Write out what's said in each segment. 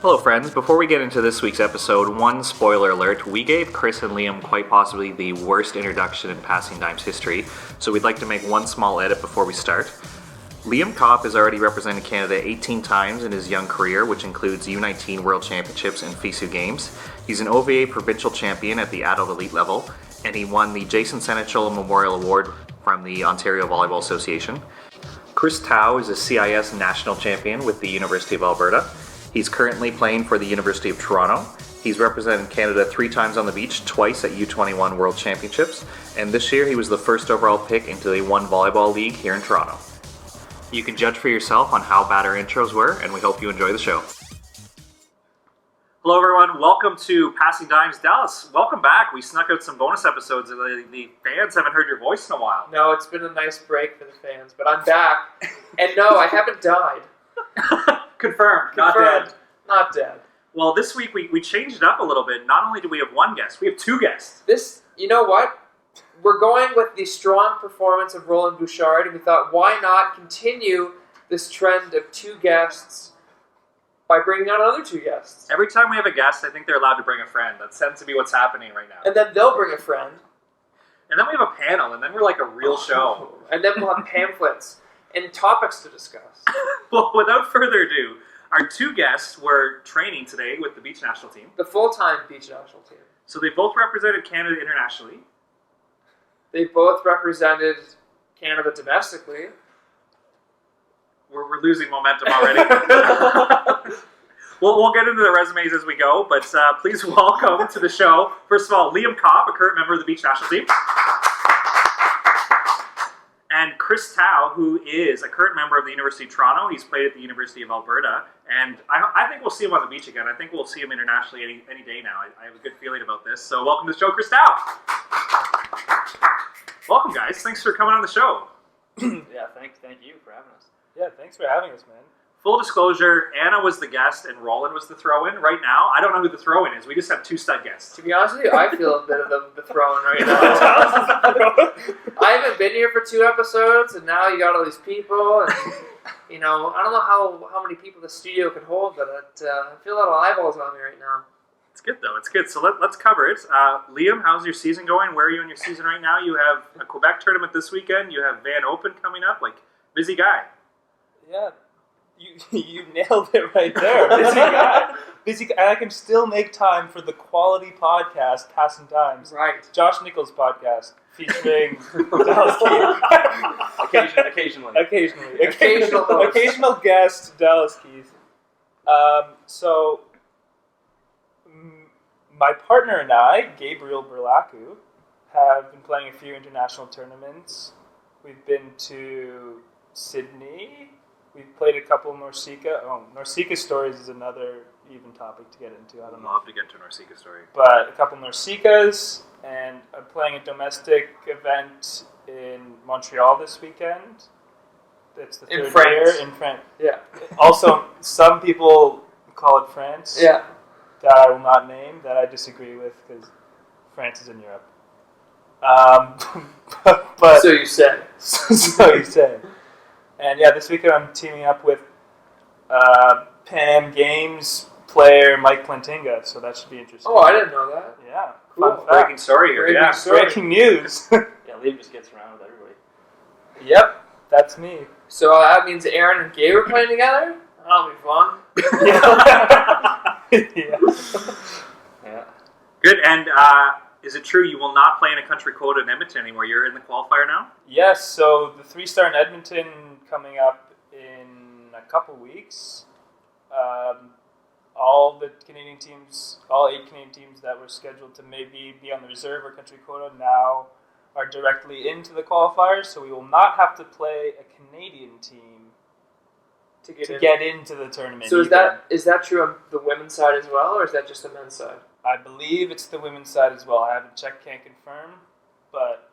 Hello friends, before we get into this week's episode, one spoiler alert. We gave Chris and Liam quite possibly the worst introduction in Passin Dimes history, so we'd like to make one small edit before we start. Liam Kopp has already represented Canada 18 times in his young career, which includes U19 World Championships and FISU Games. He's an OVA provincial champion at the adult elite level, and he won the Jason Seneschal Memorial Award from the Ontario Volleyball Association. Chris Towe is a CIS national champion with the University of Alberta. He's currently playing for the University of Toronto. He's represented Canada 3 times on the beach, twice at U21 World Championships, and this year he was the first overall pick into the One Volleyball League here in Toronto. You can judge for yourself on how bad our intros were, and we hope you enjoy the show. Hello everyone, welcome to Passin Dimes Dallas. Welcome back. We snuck out some bonus episodes. The fans haven't heard your voice in a while. No, it's been a nice break for the fans, but I'm back. And no, I haven't died. Confirmed. Not dead. Well, this week we changed it up a little bit. Not only do we have one guest, we have 2 guests. You know what? We're going with the strong performance of Roland Bouchard, and we thought, why not continue this trend of 2 guests by bringing on another 2 guests? Every time we have a guest, I think they're allowed to bring a friend. That tends to be what's happening right now. And then they'll bring a friend. And then we have a panel, and then we're like a real show. And then we'll have pamphlets and topics to discuss. Well, without further ado, our 2 guests were training today with the beach national team. The full-time beach national team. So they both represented Canada internationally. They've both represented Canada domestically. We're losing momentum already. We'll get into the resumes as we go, but please welcome to the show, first of all, Liam Kopp, a current member of the beach national team. And Chris Towe, who is a current member of the University of Toronto. He's played at the University of Alberta. And I think we'll see him on the beach again. I think we'll see him internationally any day now. I have a good feeling about this. So welcome to the show, Chris Towe. Welcome, guys. Thanks for coming on the show. Yeah, thank you for having us. Yeah, thanks for having us, man. Full disclosure, Anna was the guest and Roland was the throw-in. Right now, I don't know who the throw-in is. We just have 2 stud guests. To be honest with you, I feel a bit of the throw-in right now. I haven't been here for 2 episodes, and now you got all these people, and I don't know how many people the studio can hold, but I feel a lot of eyeballs on me right now. It's good, though. It's good. So let's cover it. Liam, how's your season going? Where are you in your season right now? You have a Quebec tournament this weekend. You have Van Open coming up. Busy guy. Yeah. You nailed it right there. Busy guy. And I can still make time for the quality podcast, Passin Dimes. Right. Josh Nichols' podcast, featuring Dallas Keith. Occasional guest, Dallas Keith. So, my partner and I, Gabe Burlacu, have been playing a few international tournaments. We've been to Sydney. We've played a couple NORCECA. NORCECA stories is another even topic to get into. I don't know. I'd love to get to a NORCECA story. But a couple NORCECAs, and I'm playing a domestic event in Montreal this weekend. It's the in third France. year in France. Yeah. Also, some people call it France. Yeah. That I will not name, that I disagree with, because France is in Europe. But So you say. So you say. And yeah, this weekend I'm teaming up with Pan Am Games player Mike Plantinga, so that should be interesting. Oh, I didn't know that. Yeah. Cool. Fun fact. Breaking story here. Breaking Yeah. story. Breaking news. Yeah, Liam just gets around with everybody. Yep, that's me. So that means Aaron and Gabe are playing together? That'll be fun. Yeah. Yeah. Good. And is it true you will not play in a country quota in Edmonton anymore? You're in the qualifier now? Yes, so the 3-star in Edmonton coming up in a couple weeks. All the Canadian teams, all 8 Canadian teams that were scheduled to maybe be on the reserve or country quota now are directly into the qualifiers, so we will not have to play a Canadian team to get into the tournament. So is that true on the women's side as well, or is that just the men's side? I believe it's the women's side as well. I haven't checked, can't confirm, but...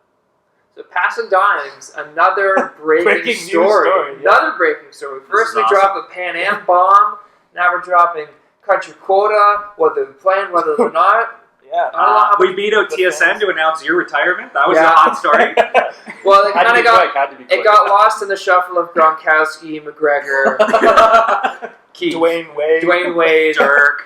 So Passin Dimes, another breaking news story. yeah. Another breaking story. First we awesome. dropped a Pan Am bomb, now we're dropping country quota, whether we're playing, whether we're not. Yeah. We beat out The TSN fans. to announce your retirement. That was Yeah. a hot story. Well, it Had to kind be of quick. Had to be quick. it got lost in the shuffle of Gronkowski, McGregor, Keith, Dwayne Wade. Dirk.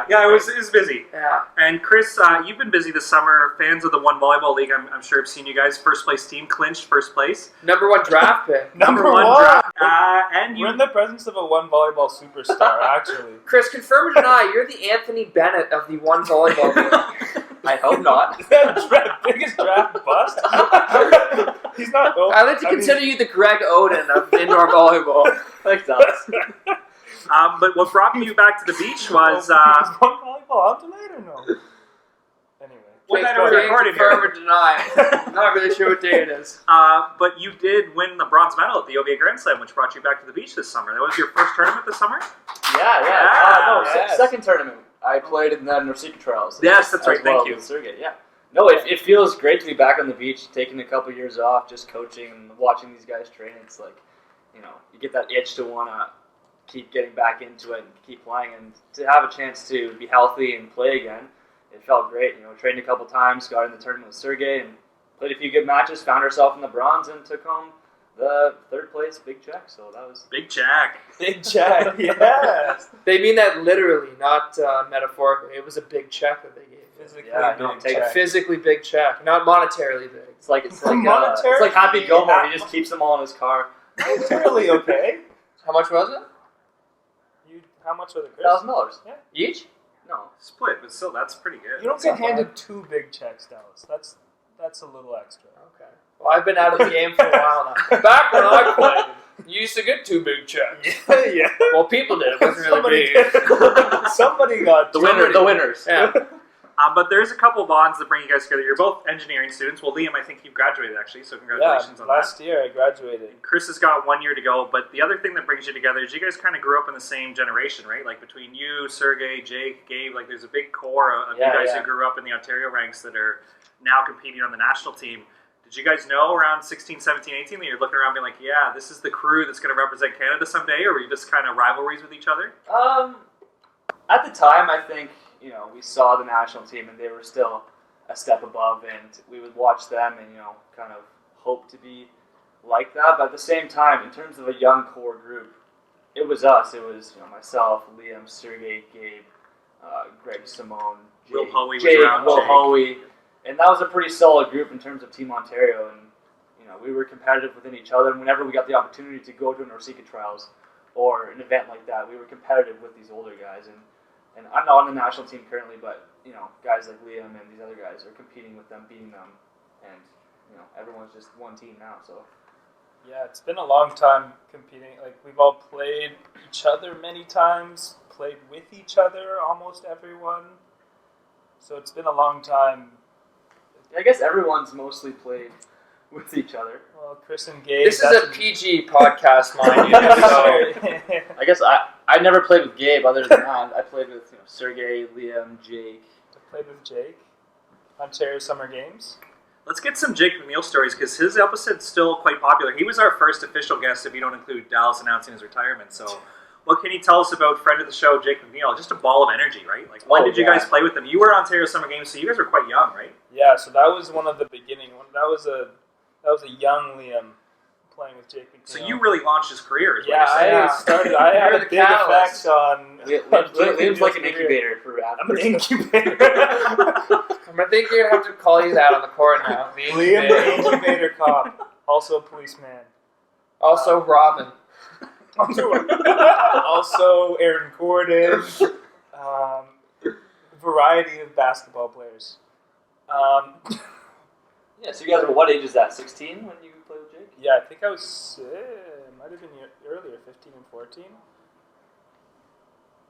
It was busy. Yeah. And Chris, you've been busy this summer. Fans of the One Volleyball League, I'm sure have seen you guys. First place team clinched first place. #1 draft pick. Number one one. draft. And We're you. in the presence of a one volleyball superstar, actually. Chris, confirm or deny, you're the Anthony Bennett of the One Volleyball League. I hope not. Biggest draft bust? He's not. Oh, I like to consider you the Greg Oden of indoor volleyball. Thanks, Alex. But what brought you back to the beach was. Is one volleyball on tonight or no? Anyway. What night Can't are we recording confirm here? or deny. Not really sure what day it is. But you did win the bronze medal at the OVA Grand Slam, which brought you back to the beach this summer. That was your first tournament this summer? Yeah. Yes. Second tournament. I played in the Norsika Trials. Yes, that's right. as well Thank you. with Sergey, yeah. No, it feels great to be back on the beach, taking a couple years off, just coaching and watching these guys train. It's like, you get that itch to want to keep getting back into it and keep playing. And to have a chance to be healthy and play again, it felt great. Trained a couple times, got in the tournament with Sergey, and played a few good matches, found ourselves in the bronze, and took home the third place big check. So that was... Big Jack. Big check, yes. They mean that literally, not metaphorically. It was a big check that they gave you. Physically no, big A check. physically big check, not monetarily big. It's like Monetary? Happy Gilmore. He just keeps them all in his car. Monetarily okay. How much was it? How much was it, Chris? $1,000. Yeah. Each? No. Split, but still, that's pretty good. You don't get handed two big checks, Dallas. That's a little extra. Okay. Well, I've been out of the game for a while now. Back when I played, you used to get two big checks. Yeah. Well, people did. It wasn't really big. Somebody got The winners. Yeah. But there's a couple bonds that bring you guys together. You're both engineering students. Well, Liam, I think you've graduated, actually, so congratulations on that. Last year I graduated. Chris has got 1 year to go, but the other thing that brings you together is you guys kind of grew up in the same generation, right? Like between you, Sergey, Jake, Gabe, like there's a big core of you guys who grew up in the Ontario ranks that are now competing on the national team. Did you guys know around 16, 17, 18 that you're looking around being like, yeah, this is the crew that's going to represent Canada someday, or were you just kind of rivalries with each other? At the time, I think, we saw the national team and they were still a step above, and we would watch them and, kind of hope to be like that. But at the same time, in terms of a young core group, it was us. It was, myself, Liam, Sergey, Gabe, Greg, Simone, Will Hoey was Jake, around, Will Jake. Hoey. And that was a pretty solid group in terms of Team Ontario. And, we were competitive within each other. And whenever we got the opportunity to go to an Norsika Trials or an event like that, we were competitive with these older guys. And I'm not on the national team currently, but, guys like Liam and these other guys are competing with them, beating them. And, everyone's just one team now, so. Yeah, it's been a long time competing. Like, we've all played each other many times, played with each other, almost everyone. So it's been a long time. I guess everyone's mostly played with each other. Well, Chris and Gabe. This is a PG podcast, mind you. So I guess I never played with Gabe other than that. I played with Sergey, Liam, Jake. I played with Jake. Ontario Summer Games. Let's get some Jake MacNeil stories, because his episode's still quite popular. He was our first official guest, if you don't include Dallas announcing his retirement. So what can you tell us about friend of the show, Jake MacNeil? Just a ball of energy, right? Like, when did you guys play with him? You were at Ontario Summer Games, so you guys were quite young, right? Yeah, so that was one of the beginning. That was a young Liam playing with Jake MacNeil. So you really launched his career, is what Yeah, you're saying. I started. I had You're a the big catalyst. effect on. Liam's like an career. incubator for I'm an athletes. incubator. I think you're going to have to call you that on the court now. The Liam, the incubator. incubator Kopp, also a policeman. Also, Robin. Also, Aaron Gordon. Variety of basketball players. Yeah, so you guys were what age is that? 16 when you played with Jake? Yeah, I think I was. Might have been earlier, 15 and 14.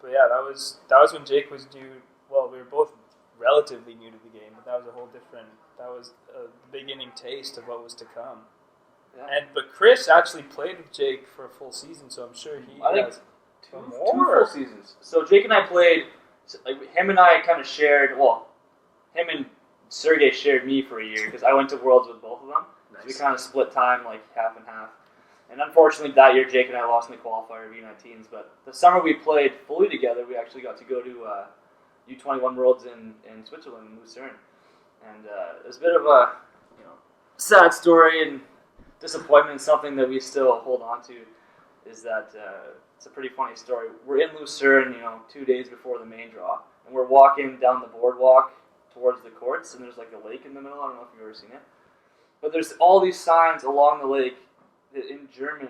But yeah, that was when Jake was new. Well, we were both relatively new to the game, but that was a whole different. That was a beginning taste of what was to come. Yeah. But Chris actually played with Jake for a full season, so I'm sure he I think has two more. full seasons. So Jake and I played. Like him and I kind of shared. Well, him and Sergey shared me for a year because I went to Worlds with both of them. Nice. So we kind of split time like half and half. And unfortunately, that year Jake and I lost in the qualifier of U19s. But the summer we played fully together, we actually got to go to U21 Worlds in Switzerland, in Lucerne. And it's a bit of a sad story and disappointment. Something that we still hold on to is that it's a pretty funny story. We're in Lucerne, 2 days before the main draw, and we're walking down the boardwalk towards the courts, and there's like a lake in the middle. I don't know if you've ever seen it, but there's all these signs along the lake that in German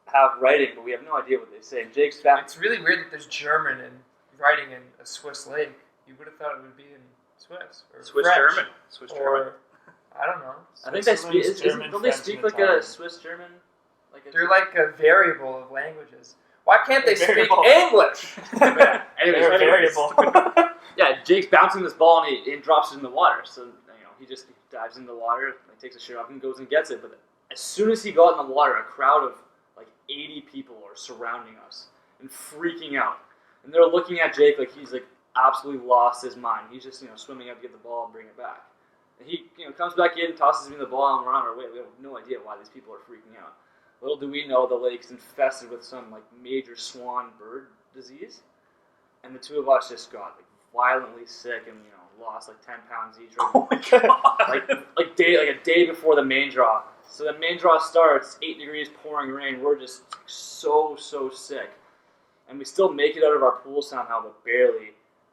have writing, but we have no idea what they say. Jake's found. It's really weird that there's German and writing in a Swiss lake. You would have thought it would be in Swiss or Swiss French, German. Swiss German. or I don't know. I think they speak. German, Don't they French, speak and like Italian. a Swiss German? They're like a variable of languages. Why can't they speak Variable. English? They're variable. Yeah, Jake's bouncing this ball and he drops it in the water. So he just dives in the water, takes a shirt off, and goes and gets it. But as soon as he got in the water, a crowd of like 80 people are surrounding us and freaking out, and they're looking at Jake like he's like absolutely lost his mind. He's just swimming up to get the ball and bring it back. And he comes back in, tosses me the ball, and we're on our way. We have no idea why these people are freaking out. Little do we know the lake's infested with some like major swan bird disease, and the two of us just got like violently sick and lost like 10 pounds each. Oh my god! like a day before the main draw. So the main draw starts, 8 degrees, pouring rain. We're just so sick, and we still make it out of our pool somehow, but barely.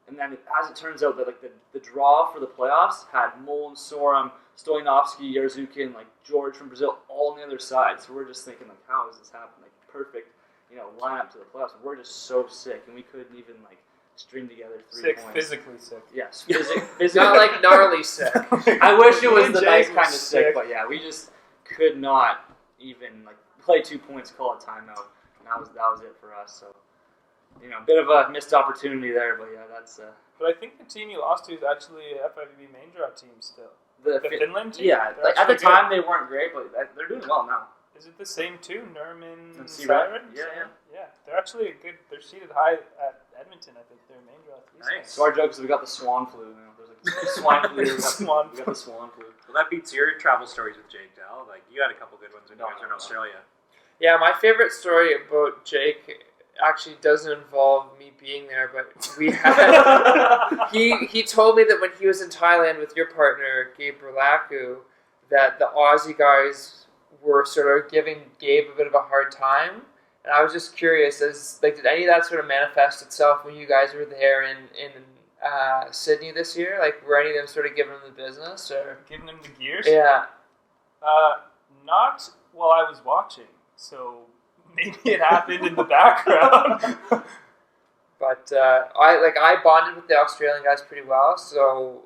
And then as it turns out that like the draw for the playoffs had Mullen, Sorum, Stoyanovsky, Yarzukin, like George from Brazil, all on the other side. So we're just thinking like, how does this happen? Like perfect, lineup to the playoffs. We're just so sick, and we couldn't even like string together 3 Sick, points. physically sick. Yes, physically. Not like gnarly sick. I wish it was the Jake nice was kind of sick, sick. but yeah, we just could not even like play 2 points, call a timeout, and that was it for us. So a bit of a missed opportunity there, but yeah, that's. But I think the team you lost to is actually a FIVB main draw team still. The Finland team? Yeah, They're like at the actually time good. they weren't great, but they're doing well now. Is it the same two? Nerman, And Siren? Yeah. Yeah, they're actually good. They're seated high at Edmonton, I think. They're main draw. Nice. So our joke is we got the swan flu. There's like swine flu. We got the swan flu. Well, that beats your travel stories with Jake, Dal. Like you had a couple good ones when you guys were in No. Australia. Yeah, my favorite story about Jake actually doesn't involve me being there, but we had he told me that when he was in Thailand with your partner Gabe Burlacu, that the Aussie guys were sort of giving Gabe a bit of a hard time, and I was just curious, did any of that sort of manifest itself when you guys were there in Sydney this year? Like, were any of them sort of giving him the business, or Giving them the gears? yeah? Not while I was watching, so maybe it happened in the background. But I bonded with the Australian guys pretty well, so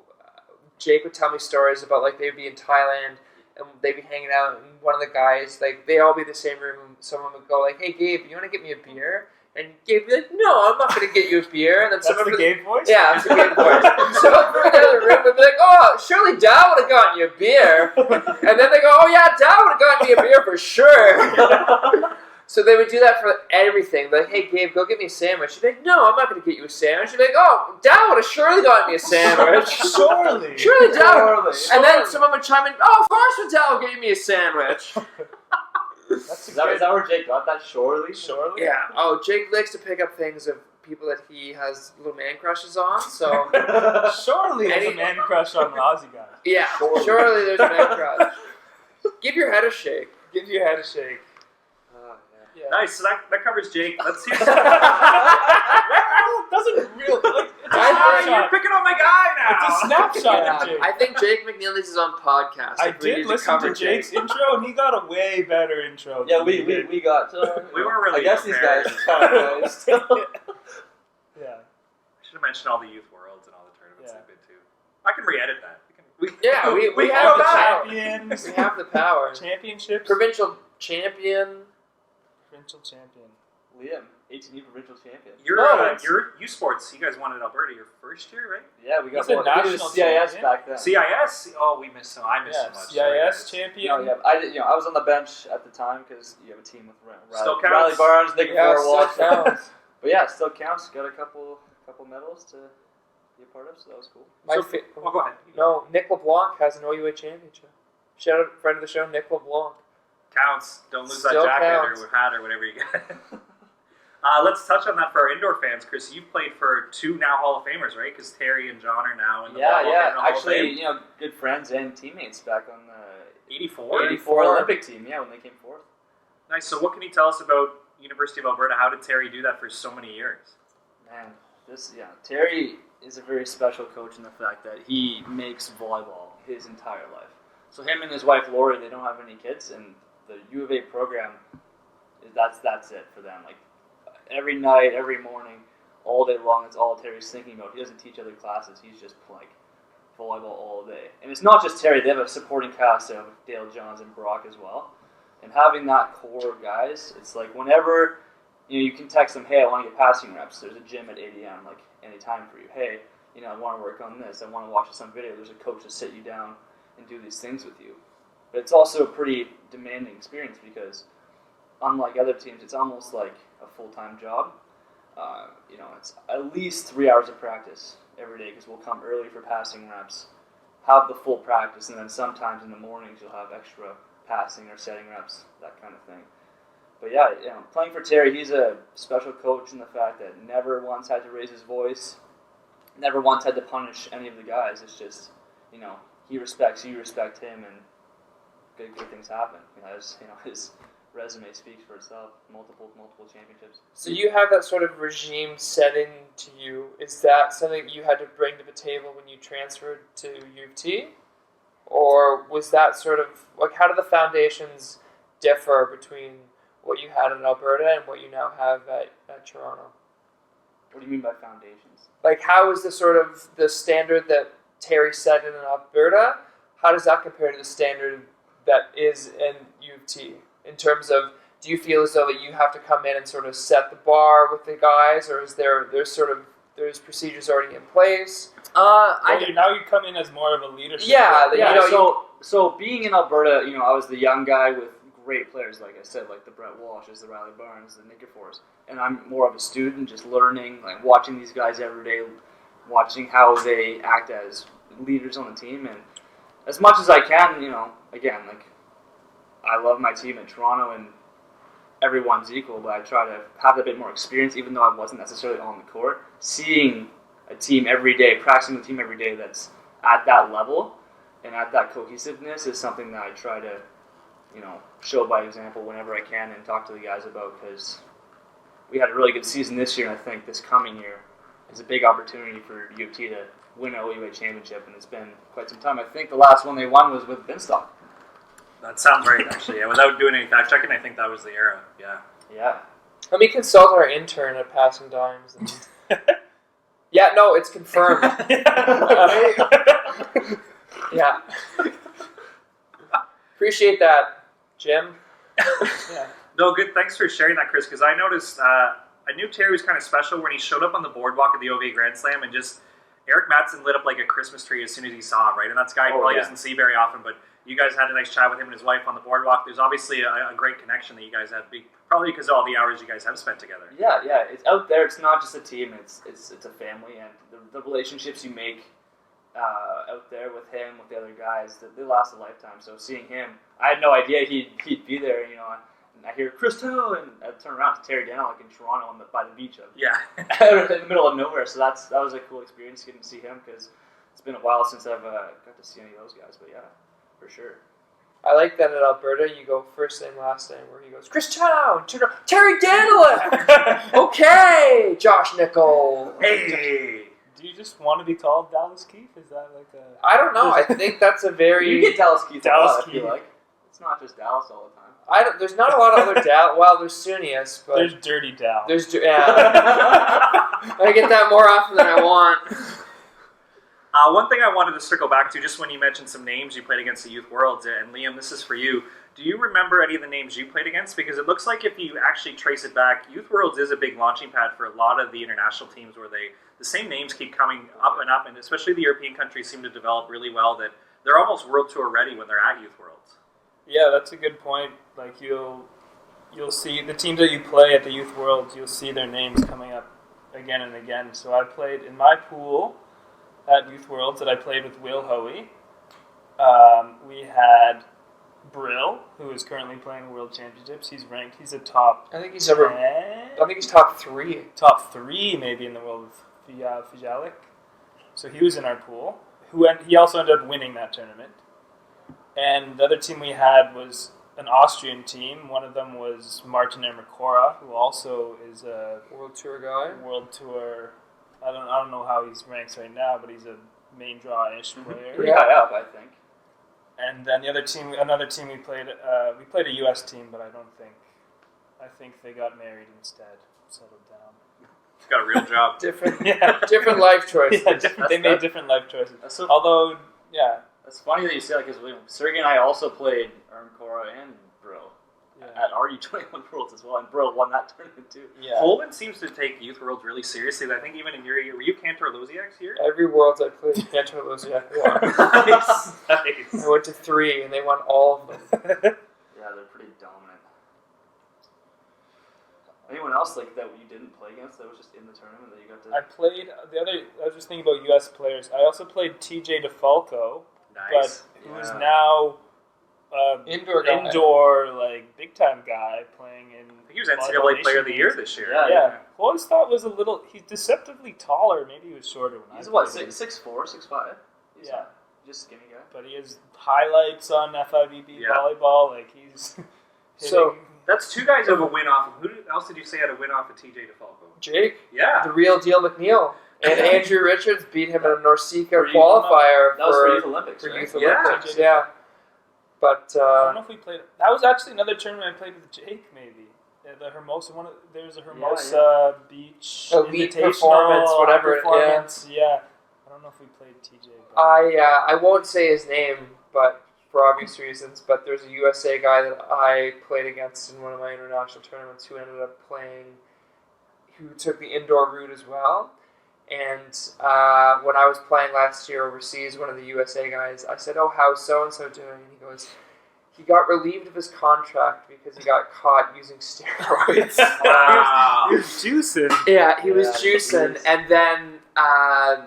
Jake would tell me stories about like they'd be in Thailand and they'd be hanging out, and one of the guys, like they all be in the same room, and someone would go like, "Hey Gabe, you want to get me a beer?" And Gabe would be like, "No, I'm not going to get you a beer." And then That's someone the would, Gabe voice? yeah, it's the Gabe voice. Someone from the other room would be like, "Oh, surely Dow would have gotten you a beer." And then they go, "Oh yeah, Dow would have gotten me a beer for sure." So they would do that for everything. Like, "Hey, Gabe, go get me a sandwich." She'd be like, "No, I'm not going to get you a sandwich." She'd be like, "Oh, Dow would have surely gotten me a sandwich." Surely. Surely Dow. Surely. And then someone would chime in, "Oh, of course would Dow get me a sandwich." That's Is that where Jake got that? Surely. Yeah. Oh, Jake likes to pick up things of people that he has little man crushes on. So, Surely there's a man crush on the Aussie guy. yeah, surely there's a man crush. Give your head a shake. Give your head a shake. Yeah. Nice. So that covers Jake. Let's see. Doesn't really. Like, it's a You're snapshot. picking on my guy now. It's a snapshot Yeah, of Jake. I think Jake McNeil needs his own podcast. I if we need did listen cover to Jake's intro, and he got a way better intro. Yeah, than we did. got. We were really I guess these prepared. guys kind of guys. Yeah. I should have mentioned all the youth worlds and all the tournaments Yeah. I've been to. I can re-edit that. Yeah, we go have the back. power. Champions. We have the power. Championships. Provincial champion. Provincial champion. Liam, 18 provincial champion. You're No, you're U Sports. You guys won in Alberta your first year, right? Yeah, we got He's a we national did CIS champion. back then. CIS. Oh, we missed some. I missed Yeah, so much. Sorry, CIS guys. champion. No, yeah, I did. I was on the bench at the time because you have a team with Still Riley counts. Barnes, Nick Yeah, Warwalk. still counts. But yeah, it still counts. Got a couple medals to be a part of, so that was cool. Oh, go ahead. No, Nick LeBlanc has an OUA championship. Shout out friend of the show, Nick LeBlanc. Counts. Don't lose Still that jacket counts. or hat or whatever you get. Let's touch on that for our indoor fans. Chris, you've played for 2 now Hall of Famers, right? Because Terry and John are now in the Hall of Fame. Actually, good friends and teammates back on the 84 Olympic team. Yeah, when they came fourth. Nice. So, what can you tell us about University of Alberta? How did Terry do that for so many years? Man, Terry is a very special coach in the fact that he makes volleyball his entire life. So him and his wife Lori, they don't have any kids, and the U of A program, that's it for them. Like every night, every morning, all day long, it's all Terry's thinking about. He doesn't teach other classes. He's just like volleyball all day. And it's not just Terry. They have a supporting cast of Dale Johns and Brock as well. And having that core of guys, it's like whenever you can text them, hey, I want to get passing reps. There's a gym at 8 a.m. like any time for you. Hey, I want to work on this. I want to watch some video. There's a coach to sit you down and do these things with you. But it's also a pretty demanding experience because unlike other teams, it's almost like a full-time job. It's at least 3 hours of practice every day because we'll come early for passing reps, have the full practice, and then sometimes in the mornings you'll have extra passing or setting reps, that kind of thing. But playing for Terry, he's a special coach in the fact that never once had to raise his voice, never once had to punish any of the guys. It's just, he respects you, respect him, and good things happen. His resume speaks for itself. Multiple championships. So you have that sort of regime set into you. Is that something you had to bring to the table when you transferred to U of T? Or was that sort of, how do the foundations differ between what you had in Alberta and what you now have at Toronto? What do you mean by foundations? How is the standard that Terry set in Alberta, how does that compare to the standard that is in U of T? In terms of, do you feel as though that you have to come in and sort of set the bar with the guys, or is there's procedures already in place? Now you come in as more of a leadership. So being in Alberta, I was the young guy with great players, like I said, like the Brett Walshes, the Riley Barnes, the Nikifors, and I'm more of a student, just learning, watching these guys every day, watching how they act as leaders on the team, and as much as I can, again, I love my team in Toronto, and everyone's equal, but I try to have a bit more experience, even though I wasn't necessarily on the court. Seeing a team every day, practicing the team every day that's at that level and at that cohesiveness is something that I try to, show by example whenever I can and talk to the guys about, because we had a really good season this year, and I think this coming year is a big opportunity for U of T to win an OVA championship, and it's been quite some time. I think the last one they won was with Binstock. That sounds right, actually. Yeah, without doing any fact checking, I think that was the era. Yeah. Yeah. Let me consult our intern at Passin Dimes. Yeah, no, it's confirmed. Yeah. Appreciate that, Jim. Yeah. No, good. Thanks for sharing that, Chris, because I noticed, I knew Terry was kind of special when he showed up on the boardwalk at the OVA Grand Slam, and just Eric Mattson lit up like a Christmas tree as soon as he saw him, right? And that's a guy he probably doesn't see very often, but you guys had a nice chat with him and his wife on the boardwalk. There's obviously a great connection that you guys have, probably because of all the hours you guys have spent together. Yeah. It's out there. It's not just a team. It's a family, and the relationships you make out there with him, with the other guys, they last a lifetime. So seeing him, I had no idea he'd be there. And I hear Chris Towe, and I turn around to Terry Daniel in Toronto by the beach, in the middle of nowhere. So that was a cool experience getting to see him, because it's been a while since I've got to see any of those guys. But yeah, for sure. I like that at Alberta you go first name, last name, where he goes, Chris Towe, Terry Daniel, okay, Josh Nickel. Hey! Do you just want to be called Dallas Keith? Is that I don't know. I think that's a very... You get Dallas Keith Dallas I feel like. It's not just Dallas all the time. There's not a lot of other Dallas. Well, there's Sunius, but... There's Dirty Dal. I get that more often than I want. One thing I wanted to circle back to, just when you mentioned some names you played against the Youth Worlds, and Liam, this is for you. Do you remember any of the names you played against? Because it looks like if you actually trace it back, Youth Worlds is a big launching pad for a lot of the international teams, where the same names keep coming up, and especially the European countries seem to develop really well, that they're almost World Tour ready when they're at Youth Worlds. Yeah, that's a good point. You'll see the teams that you play at the Youth Worlds, you'll see their names coming up again and again. So I played in my pool at Youth Worlds that I played with Will Hoey. We had Brill, who is currently playing the World Championships. He's ranked. He's a top. I think he's 10, top 3. top 3 maybe in the world of Fijalik. So he was in our pool. He also ended up winning that tournament. And the other team we had was an Austrian team. One of them was Martin Ermacora, who also is a World Tour guy. World Tour. I don't know how he's ranked right now, but he's a main draw-ish player. Pretty high up, I think. And then another team we played a U.S. team, but I think they got married instead, settled down. He's got a real job. Different life choices. Yeah, they made different life choices. So, Although, yeah. That's funny that you say that because Sergey and I also played Ermacora and Brill at RU21 Worlds as well, and Brill won that tournament too. Yeah. Poland seems to take Youth Worlds really seriously. I think even in your year, were you Cantor Luziak's year? Every Worlds I played, Cantor Luziak won. Nice. I went to 3, and they won all of them. Yeah, they're pretty dominant. Anyone else that you didn't play against that was just in the tournament that you got to? I was just thinking about U.S. players. I also played TJ DeFalco, Nice. but who is now indoor like big time guy playing in. I think he was NCAA Player of the Year this year. Yeah. Who I always thought was he's deceptively taller. Maybe he was shorter when He's I what, played him. 6'4", 6'5"? He's just a skinny guy. But he has highlights on FIVB volleyball. Like he's So that's 2 guys who have a win off. Who else did you say had a win off of TJ DeFalco? Jake, Yeah. the real deal MacNeil. And Andrew Richards beat him in a Norseca For qualifier That was for Youth Olympics, for right? Youth Yeah. Olympics. Yeah. But I don't know if we played. That was actually another tournament I played with Jake. Maybe the Hermosa one. There's a Hermosa Beach Elite Invitational Performance, whatever. Performance. Yeah. I don't know if we played TJ. But I won't say his name, but for obvious reasons. But there's a USA guy that I played against in one of my international tournaments who ended up playing, who took the indoor route as well. And when I was playing last year overseas, one of the USA guys, I said, "Oh, how's so-and-so doing?" And he goes, he got relieved of his contract because he got caught using steroids. Wow. he was juicing. Yeah, he was juicing. And then, I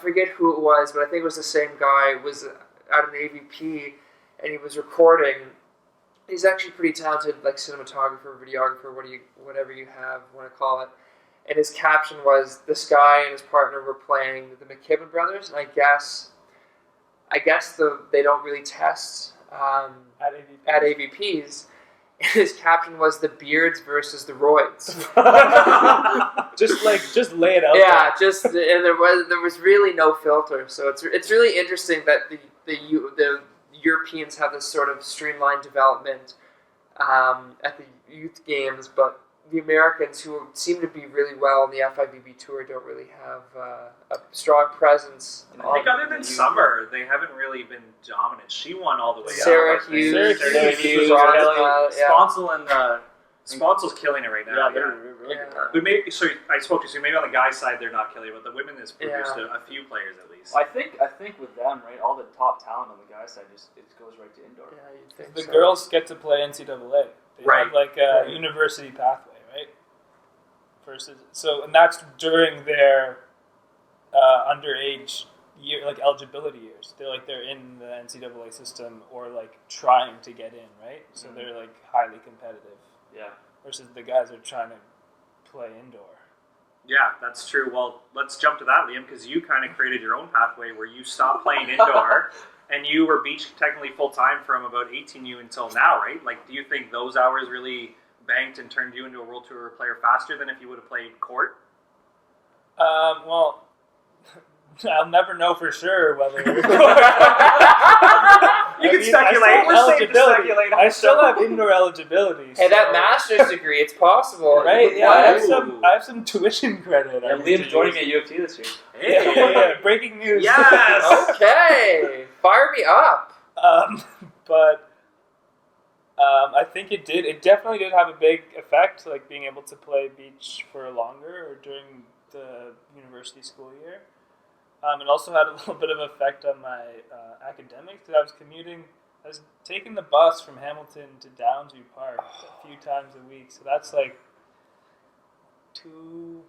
forget who it was, but I think it was the same guy, was at an AVP, and he was recording. He's actually pretty talented, like cinematographer, videographer, whatever you want to call it. And his caption was, this guy and his partner were playing the McKibben brothers, and I guess they don't really test at AVPs. And his caption was, the beards versus the roids. just lay it out. Yeah, and there was really no filter. So it's really interesting that the Europeans have this sort of streamlined development at the youth games, but the Americans, who seem to be really well in the FIVB Tour, don't really have a strong presence. I think other than Summer, they haven't really been dominant. She won all the way Sarah up. Hughes, Hughes, yeah. Sponsel and Sponsel's killing it right now. yeah, they're really good. So I spoke to you. So maybe on the guys' side they're not killing it, but the women has produced a few players at least. I think with them, right, all the top talent on the guys' side it goes right to indoor. Yeah, you'd think The so. girls get to play NCAA. They Right. have like a university pathway, right? And that's during their underage year, like eligibility years. They're in the NCAA system or like trying to get in, right? So they're like highly competitive. Yeah. Versus the guys are trying to play indoor. Yeah, that's true. Well, let's jump to that, Liam, because you kind of created your own pathway where you stopped playing indoor and you were beach technically full-time from about 18U until now, right? Like, do you think those hours really banked and turned you into a World Tour player faster than if you would have played court? Well, I'll never know for sure whether. You can speculate. We're safe to speculate. I still have indoor eligibility. Hey, that master's degree, it's possible. Right? Yeah, I have some tuition credit. Yeah, Liam's joining me at U of T this year. Hey. Yeah, breaking news. Yes. Okay, fire me up. But I think it did. It definitely did have a big effect, like being able to play beach for longer or during the university school year. It also had a little bit of effect on my academics because I was commuting. I was taking the bus from Hamilton to Downsview Park a few times a week, so that's like 2+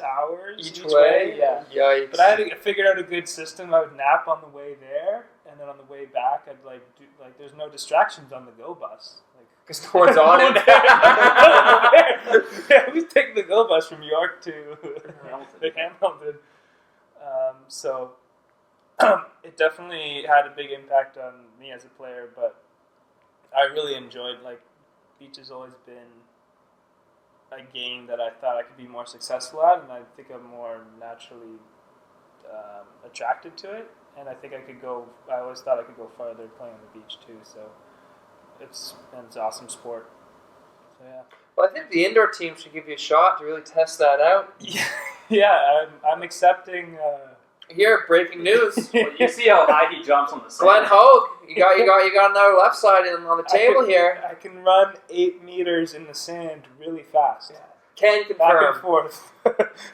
hours Each way? Yeah. Yikes. But I had figured out a good system. I would nap on the way there, and and then on the way back, I'd there's no distractions on the go bus. Because no one's on it. Yeah, we take the go bus from York to Hamilton. So it definitely had a big impact on me as a player, but I really enjoyed, beach has always been a game that I thought I could be more successful at, and I think I'm more naturally attracted to it, and I think I always thought I could go farther playing on the beach too, so it's an awesome sport. So yeah. Well, I think the indoor team should give you a shot to really test that out. Yeah, I'm accepting. Here, breaking news. Well, you see how high he jumps on the sand. Glenn Hogue, you got another left side on the table here. I can run 8 meters in the sand really fast. Yeah. Can confirm. Back and forth.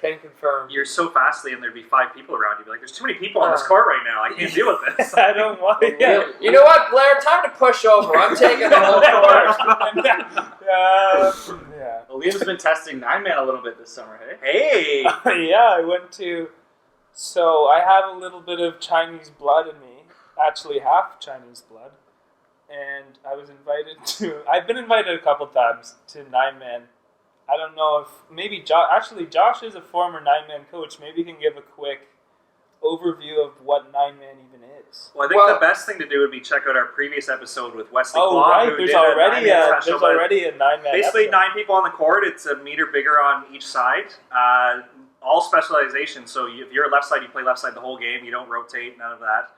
Can confirm. You're so fast, Liam, there'd be 5 people around. You'd be like, there's too many people on this court right now. I can't deal with this. I don't want it. Yeah. You know what, Blair? Time to push over. I'm taking the whole court. Yeah. Well, Liam's been testing 9-man a little bit this summer, hey? Hey! Yeah, I went to... So I have a little bit of Chinese blood in me. Actually, half Chinese blood. And I was invited to... I've been invited a couple times to 9-man. I don't know if maybe Josh is a former 9-man coach. Maybe he can give a quick overview of what 9-man even is. Well, I think the best thing to do would be check out our previous episode with Wesley Oh, Claw, right. who There's did already a 9-man special, but a 9-man basically episode. 9 people on the court. It's a meter bigger on each side. All specialization. So if you're left side, you play left side the whole game. You don't rotate, none of that.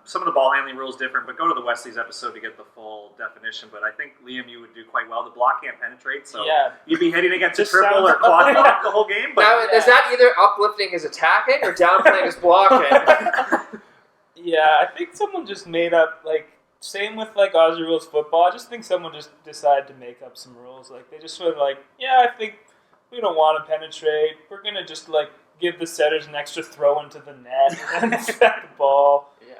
Some of the ball handling rules different, but go to the Wesley's episode to get the full definition. But I think, Liam, you would do quite well. The block can't penetrate, so you'd be hitting against a triple or quad block the whole game. But Now, is that either uplifting his attacking or downplaying his blocking? Yeah, I think someone just made up, same with, Aussie rules football. I just think someone just decided to make up some rules. They just sort of I think we don't want to penetrate. We're going to just, give the setters an extra throw into the net and set the ball. Yeah,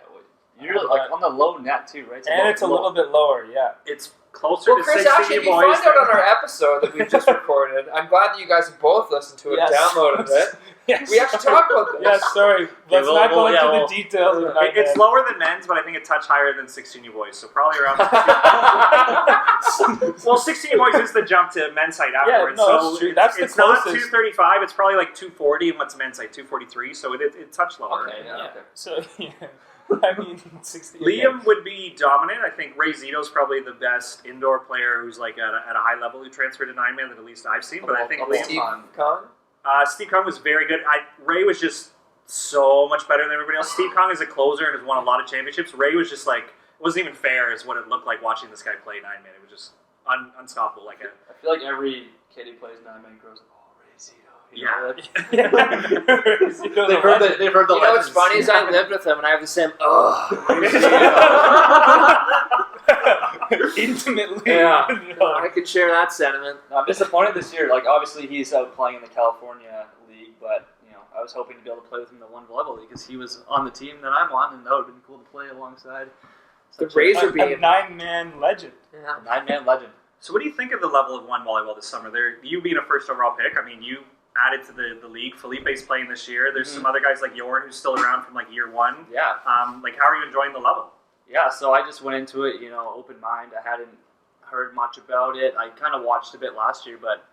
you're on the low net too, right? It's a little bit lower, yeah. it's closer to Chris, 60 actually, if you boys. find out on our episode that we just recorded, I'm glad that you guys have both listened to it and downloaded it. Yes. We actually talked about this. Yeah, sorry. Let's not go into the details of that. It's lower than men's, but I think a touch higher than 16U boys, so probably around 16. Well, 16U boys is the jump to men's height afterwards. Yeah, no, so that's true. That's it's the not closest. 235, it's probably 240, and what's men's height? 243, so it's touch lower. Okay, yeah. Yeah. So, yeah. I mean, 60. Liam would be dominant. I think Ray Zito's probably the best indoor player who's at a high level who transferred to 9-man that at least I've seen. But I think Liam, Steve Kahn? Steve Kong was very good. Ray was just so much better than everybody else. Steve Kong is a closer and has won a lot of championships. Ray was just it wasn't even fair is what it looked like watching this guy play 9-man. It was just unstoppable. I feel like every kid who plays 9-man grows up, Ray Zito. Yeah. They've heard the You know what's funny is I lived with him and I have the same, Intimately. Yeah. I can share that sentiment. No, I'm disappointed this year. Obviously he's out playing in the California League, but I was hoping to be able to play with him in the one volleyball league because he was on the team that I'm on, and that would have been cool to play alongside. The Razor A Beam. 9-man legend. Yeah. 9-man legend. So what do you think of the level of one volleyball this summer? You being a first overall pick, I mean, you added to the league. Felipe's playing this year. There's some other guys like Jorn who's still around from year one. Yeah. How are you enjoying the level? Yeah, so I just went into it, open mind. I hadn't heard much about it. I kind of watched a bit last year, but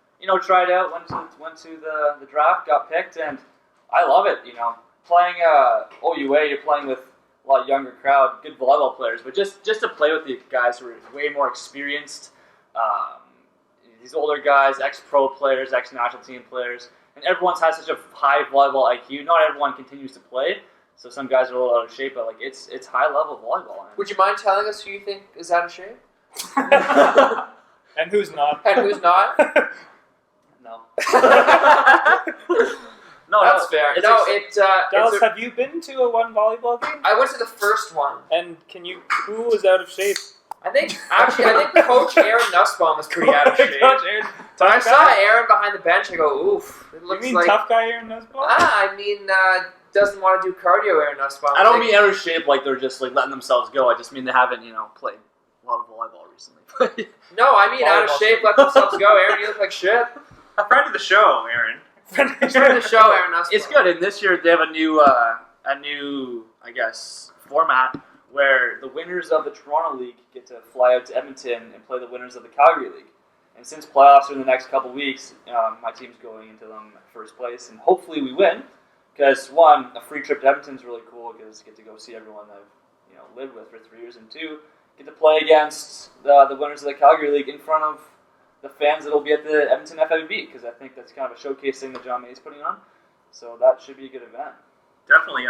tried out. Went to the draft, got picked, and I love it. Playing OUA, you're playing with a lot younger crowd, good volleyball players, but just to play with the guys who are way more experienced. These older guys, ex-pro players, ex-national team players, and everyone's had such a high volleyball IQ. Not everyone continues to play, so some guys are a little out of shape, but it's high-level volleyball. Would you mind telling us who you think is out of shape? And who's not? And who's not? No. That's fair. Dallas, have you been to a one volleyball game? I went to the first one. And who was out of shape? I think Coach Aaron Nussbaum was pretty out of shape. Coach Aaron, When I saw Aaron behind the bench, I go, oof. It you looks mean like tough guy Aaron Nussbaum? Doesn't want to do cardio, Aaron Nussbaum. I don't mean out of shape like they're just letting themselves go. I just mean they haven't, played a lot of volleyball recently. No, I mean out of shape, let themselves go. Aaron, you look like shit. A friend of the show, Aaron. Friend of the show, Aaron Nussbaum. It's good, and this year they have a new, I guess, format where the winners of the Toronto League get to fly out to Edmonton and play the winners of the Calgary League. And since playoffs are in the next couple weeks, my team's going into them at first place, and hopefully we win. Because one, a free trip to Edmonton's really cool because I get to go see everyone I've lived with for 3 years, and two, get to play against the winners of the Calgary League in front of the fans that'll be at the Edmonton FIVB, because I think that's kind of a showcase thing that John May's putting on. So that should be a good event. Definitely.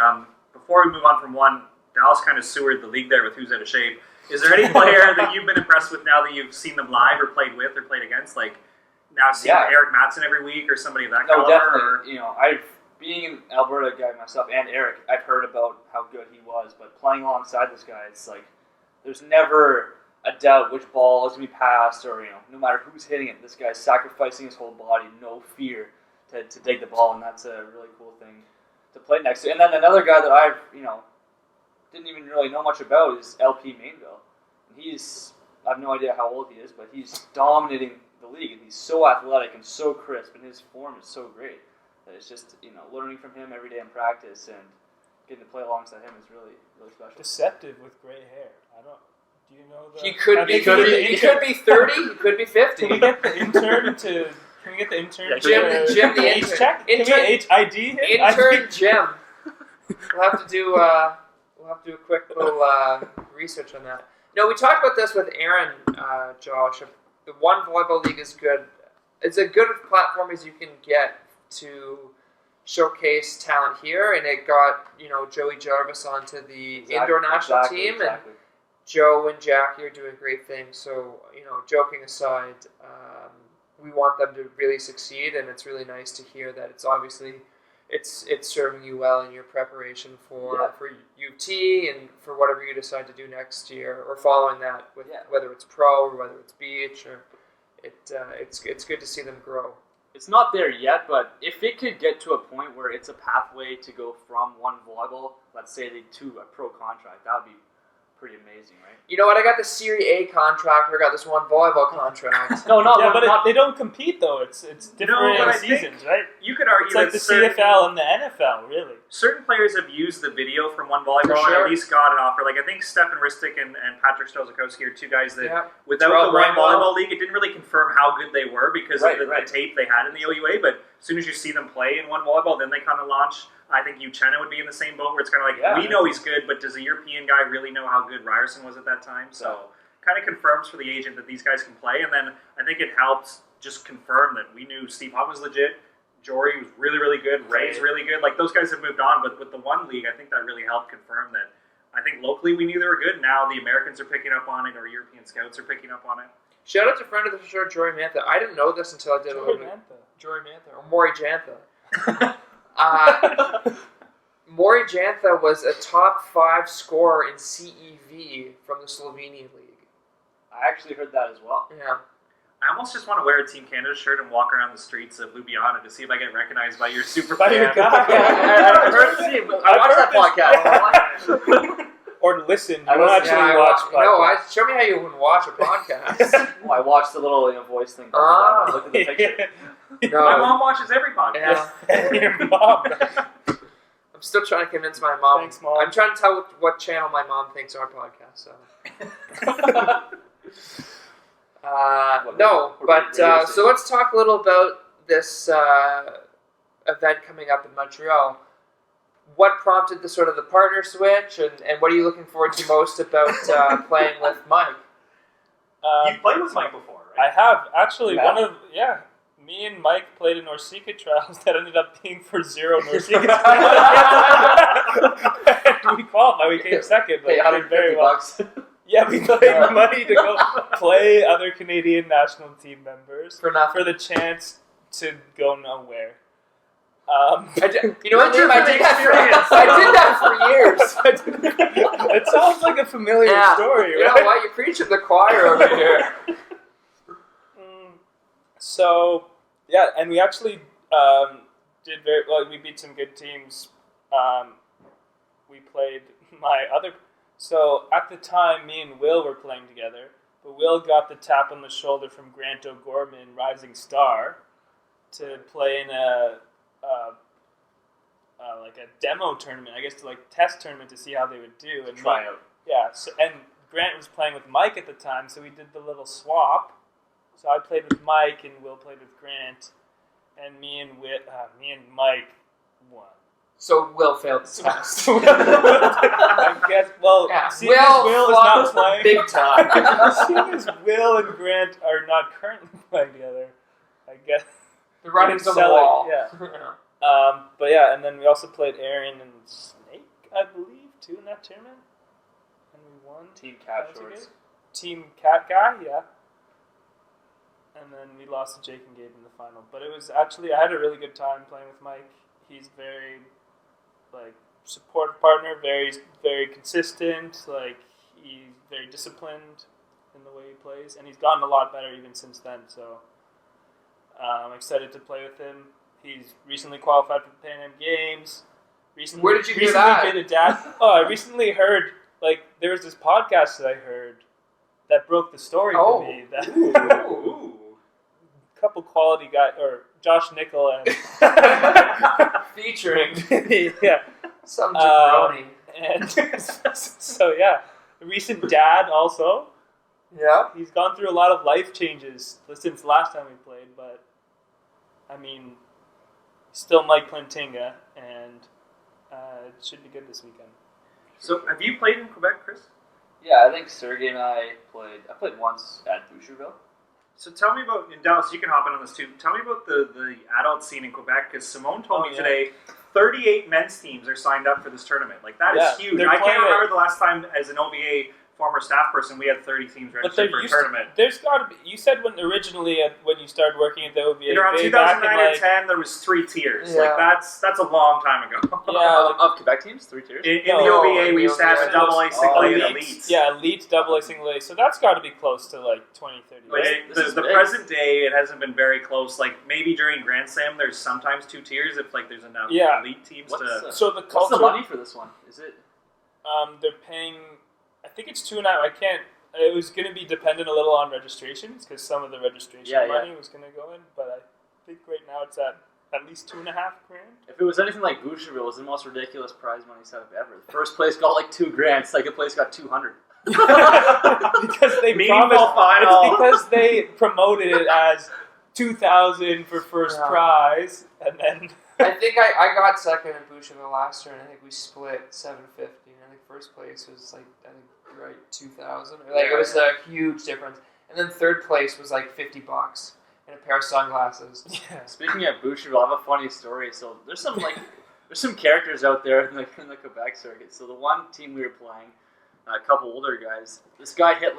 Before we move on from one, Dallas kind of sewered the league there with who's out of shape. Is there any player that you've been impressed with now that you've seen them live or played with or played against? Like now seeing Eric Mattson every week or somebody of that caliber? No, definitely. Being an Alberta guy myself and Eric, I've heard about how good he was, but playing alongside this guy, it's like there's never a doubt which ball is going to be passed, or no matter who's hitting it, this guy's sacrificing his whole body, no fear to dig the ball, and that's a really cool thing to play next to. And then another guy that I've didn't even really know much about is LP Mainville. I have no idea how old he is, but he's dominating the league, and he's so athletic and so crisp, and his form is so great. It's just, learning from him every day in practice and getting to play alongside him is really, really special. Deceptive with gray hair. Do you know that? He could be 30, he could be 50. Can we get the intern to Jim the age intern. check? Can we ID him? Intern Jim. We'll have to do a quick little research on that. We talked about this with Aaron, Josh. The one volleyball league is good. It's a good platform as you can get to showcase talent here, and it got Joey Jarvis onto the indoor national team, and Joe and Jackie are doing great things. So joking aside, we want them to really succeed, and it's really nice to hear that it's obviously it's serving you well in your preparation for UT and for whatever you decide to do next year or following that, with whether it's pro or whether it's beach, or it's good to see them grow. It's not there yet, but if it could get to a point where it's a pathway to go from one volleyball, let's say, to a pro contract, that would be pretty amazing, right? You know what? I got the Serie A contract. I got this one volleyball contract. But they don't compete though. It's different seasons, right? You could argue it's like the CFL and the NFL, really. Certain players have used the video from one volleyball and at least got an offer. Like I think Stefan Ristic and Patrick Stojkowski are two guys that without the one volleyball league, it didn't really confirm how good they were because of the tape they had in the OUA. But as soon as you see them play in one volleyball, then they kind of launch. I think Uchenna would be in the same boat where it's kind of like, we know he's good, but does a European guy really know how good Ryerson was at that time? So kind of confirms for the agent that these guys can play, and then I think it helps just confirm that we knew Steve Hunt was legit, Jory was really, really good, Ray's really good. Like, those guys have moved on, but with the one league, I think that really helped confirm that. I think locally we knew they were good. Now the Americans are picking up on it, or European scouts are picking up on it. Shout out to friend of the show, Jory Mantha. I didn't know this until I did a little bit. Jory Mantha, or Maury Jantha. Maury Jantha was a top 5 scorer in CEV from the Slovenian league. I actually heard that as well. Yeah. I almost just want to wear a Team Canada shirt and walk around the streets of Ljubljana to see if I get recognized by your super by fan. Your guy. I watched that podcast. Or listen. You don't actually watch podcasts. No, show me how you would watch a podcast. Well, I watched the little voice thing. Look at the picture. No. My mom watches every podcast. Yeah. Your mom. I'm still trying to convince my mom. Thanks, Mom. I'm trying to tell what channel my mom thinks our podcast. So. So let's talk a little about this event coming up in Montreal. What prompted the partner switch, and what are you looking forward to most about playing with Mike? You've played with Mike before, right? I have. Actually, me and Mike played in NORCECA trials that ended up being for 0 NORCECA trials. We qualified. We came second, but we did very well. Yeah, we paid money to go play other Canadian national team members for the chance to go nowhere. You know what, Jim? I did that for years. It sounds like a familiar story, right? You know what? You're preaching the choir over here. So, and we actually did very well. We beat some good teams. We played So, at the time, me and Will were playing together, but Will got the tap on the shoulder from Grant O'Gorman, Rising Star, to play in a demo tournament, I guess, test tournament to see how they would do. And Tryout. Yeah, so, and Grant was playing with Mike at the time, so we did the little swap. So I played with Mike, and Will played with Grant, and me and Mike won. So Will failed the test. I guess. Well, seeing as Will is not playing big time. seeing as Will and Grant are not currently playing together, I guess The writing's on the wall. Yeah. But yeah, and then we also played Aaron and Snake, I believe, too, in that tournament, and we won. Team Cat Shorts. Team Cat Guy, yeah. And then we lost to Jake and Gabe in the final. But it was actually, I had a really good time playing with Mike. He's very, supportive partner, very, very consistent. He's very disciplined in the way he plays. And he's gotten a lot better even since then. So I'm excited to play with him. He's recently qualified for the Pan Am Games. Where did you hear that? Been a dad. I recently heard, there was this podcast that I heard that broke the story for me. That Ooh. couple quality guys, or Josh Nickel and featuring yeah, some jabroni. And so yeah, the recent dad also. Yeah, he's gone through a lot of life changes since last time we played, but I mean, still Mike Plantinga, and it should be good this weekend. So, have you played in Quebec, Chris? Yeah, I think Sergey and I played once at Boucherville. So tell me about, in Dallas, you can hop in on this too, tell me about the adult scene in Quebec, because Simone told me today 38 men's teams are signed up for this tournament. That is huge. I can't remember the last time as an OVA former staff person we had 30 teams registered for a tournament. There's got to be, you said when you started working at the OVA. Around 2009 or 10, there was 3 tiers. Yeah. That's a long time ago. Yeah, of Quebec teams, 3 tiers? In the OVA, we used to have a double A, single A, and elite. Yeah, elite, double A, single A. So that's got to be close to 20, 30. The present day, it hasn't been very close. Maybe during Grand Slam, there's sometimes 2 tiers if there's enough elite teams to. So the culture, what's the money for this one? Is it? They're paying. I think it's 2.5. I can't. It was going to be dependent a little on registrations because some of the registration money was going to go in. But I think right now it's at least $2.5 grand. If it was anything like Boucherville, it was the most ridiculous prize money setup ever. The first place got $2 grand. Second place got $200. Because they promised. It's because they promoted it as $2,000 for first prize, and then. I think I got second in Boucherville last year, and I think we split $750. And I think first place was $2,000. It was a huge difference. And then third place was $50 and a pair of sunglasses. Yeah. Speaking of Boucherville, I have a funny story. So there's some characters out there in the Quebec circuit. So the one team we were playing, a couple older guys. This guy hit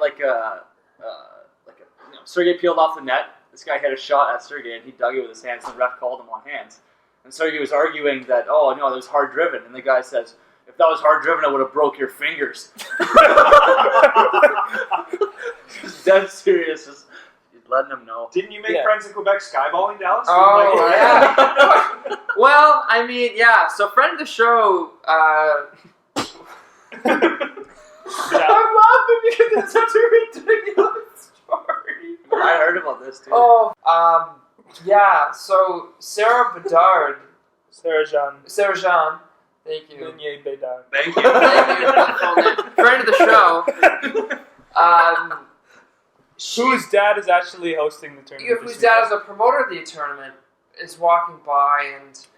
Sergey peeled off the net. This guy hit a shot at Sergey, and he dug it with his hands. And the ref called him on hands. And Sergey was arguing that, oh, no, that was hard driven. And the guy says, if that was hard driven, I would have broke your fingers. Dead serious. Just letting him know. Didn't you make friends in Quebec skyballing, Dallas? Oh, yeah. Well, I mean, yeah. So friend of the show... I'm laughing because it's such a ridiculous story. I heard about this, too. Oh, yeah, so Sarah Bedard. Sarah Jean. Thank you. Bedard. Thank you. Friend of the show. Whose dad is actually hosting the tournament? Whose dad is a promoter of the tournament, is walking by, and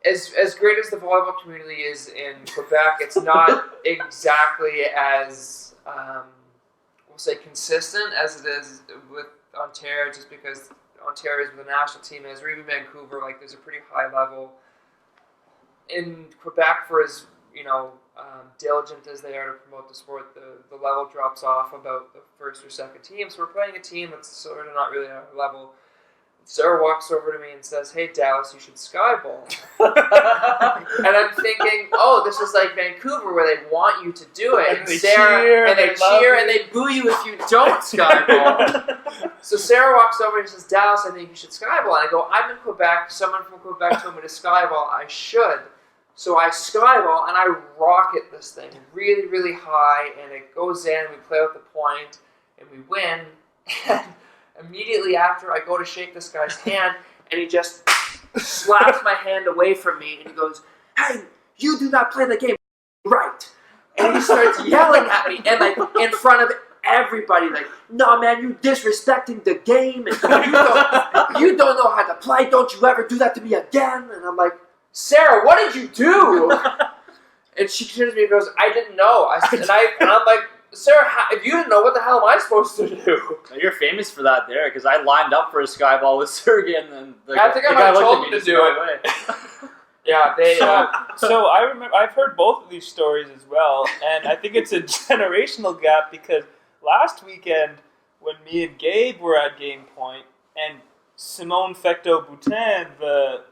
as great as the volleyball community is in Quebec, it's not exactly as we'll say consistent as it is with Ontario, just because Ontario is with the national team, as or even Vancouver, there's a pretty high level. In Quebec, for as diligent as they are to promote the sport, the level drops off about the first or second team. So we're playing a team that's sort of not really at our level. Sarah walks over to me and says, "Hey, Dallas, you should skyball." And I'm thinking, oh, this is like Vancouver where they want you to do it. And they cheer, and they boo you if you don't skyball. So Sarah walks over and says, "Dallas, I think you should skyball." And I go, "I'm in Quebec. Someone from Quebec told me to skyball. I should." So I skyball and I rocket this thing really, really high, and it goes in. We play with the point, and we win. And immediately after, I go to shake this guy's hand, and he just slaps my hand away from me, and he goes, "Hey, you do not play the game right." And he starts yelling at me, and like in front of everybody, like, "No, man, you disrespecting the game, and you don't know how to play. Don't you ever do that to me again?" And I'm like, "Sarah, what did you do?" And she turns to me and goes, "I didn't know." And I'm like, "Sarah, if you didn't know, what the hell am I supposed to do?" You're famous for that there, because I lined up for a sky ball with Sergey, and then I think I might have told him to do it. Yeah, they. So I remember I've heard both of these stories as well, and I think it's a generational gap because last weekend when me and Gabe were at Game Point and Simone Fecteau-Boutin, the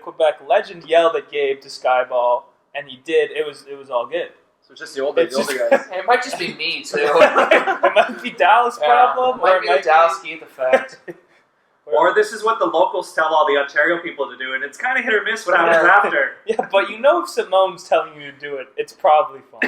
Quebec legend, yelled at Gabe to skyball, and he did. It was all good. So it's just the older guys. It might just be me too. It might be Dallas' problem, or it might be the Dallas Keith effect. Or this is what the locals tell all the Ontario people to do, and it's kind of hit or miss what happens after. Yeah, but you know if Simone's telling you to do it, it's probably fun.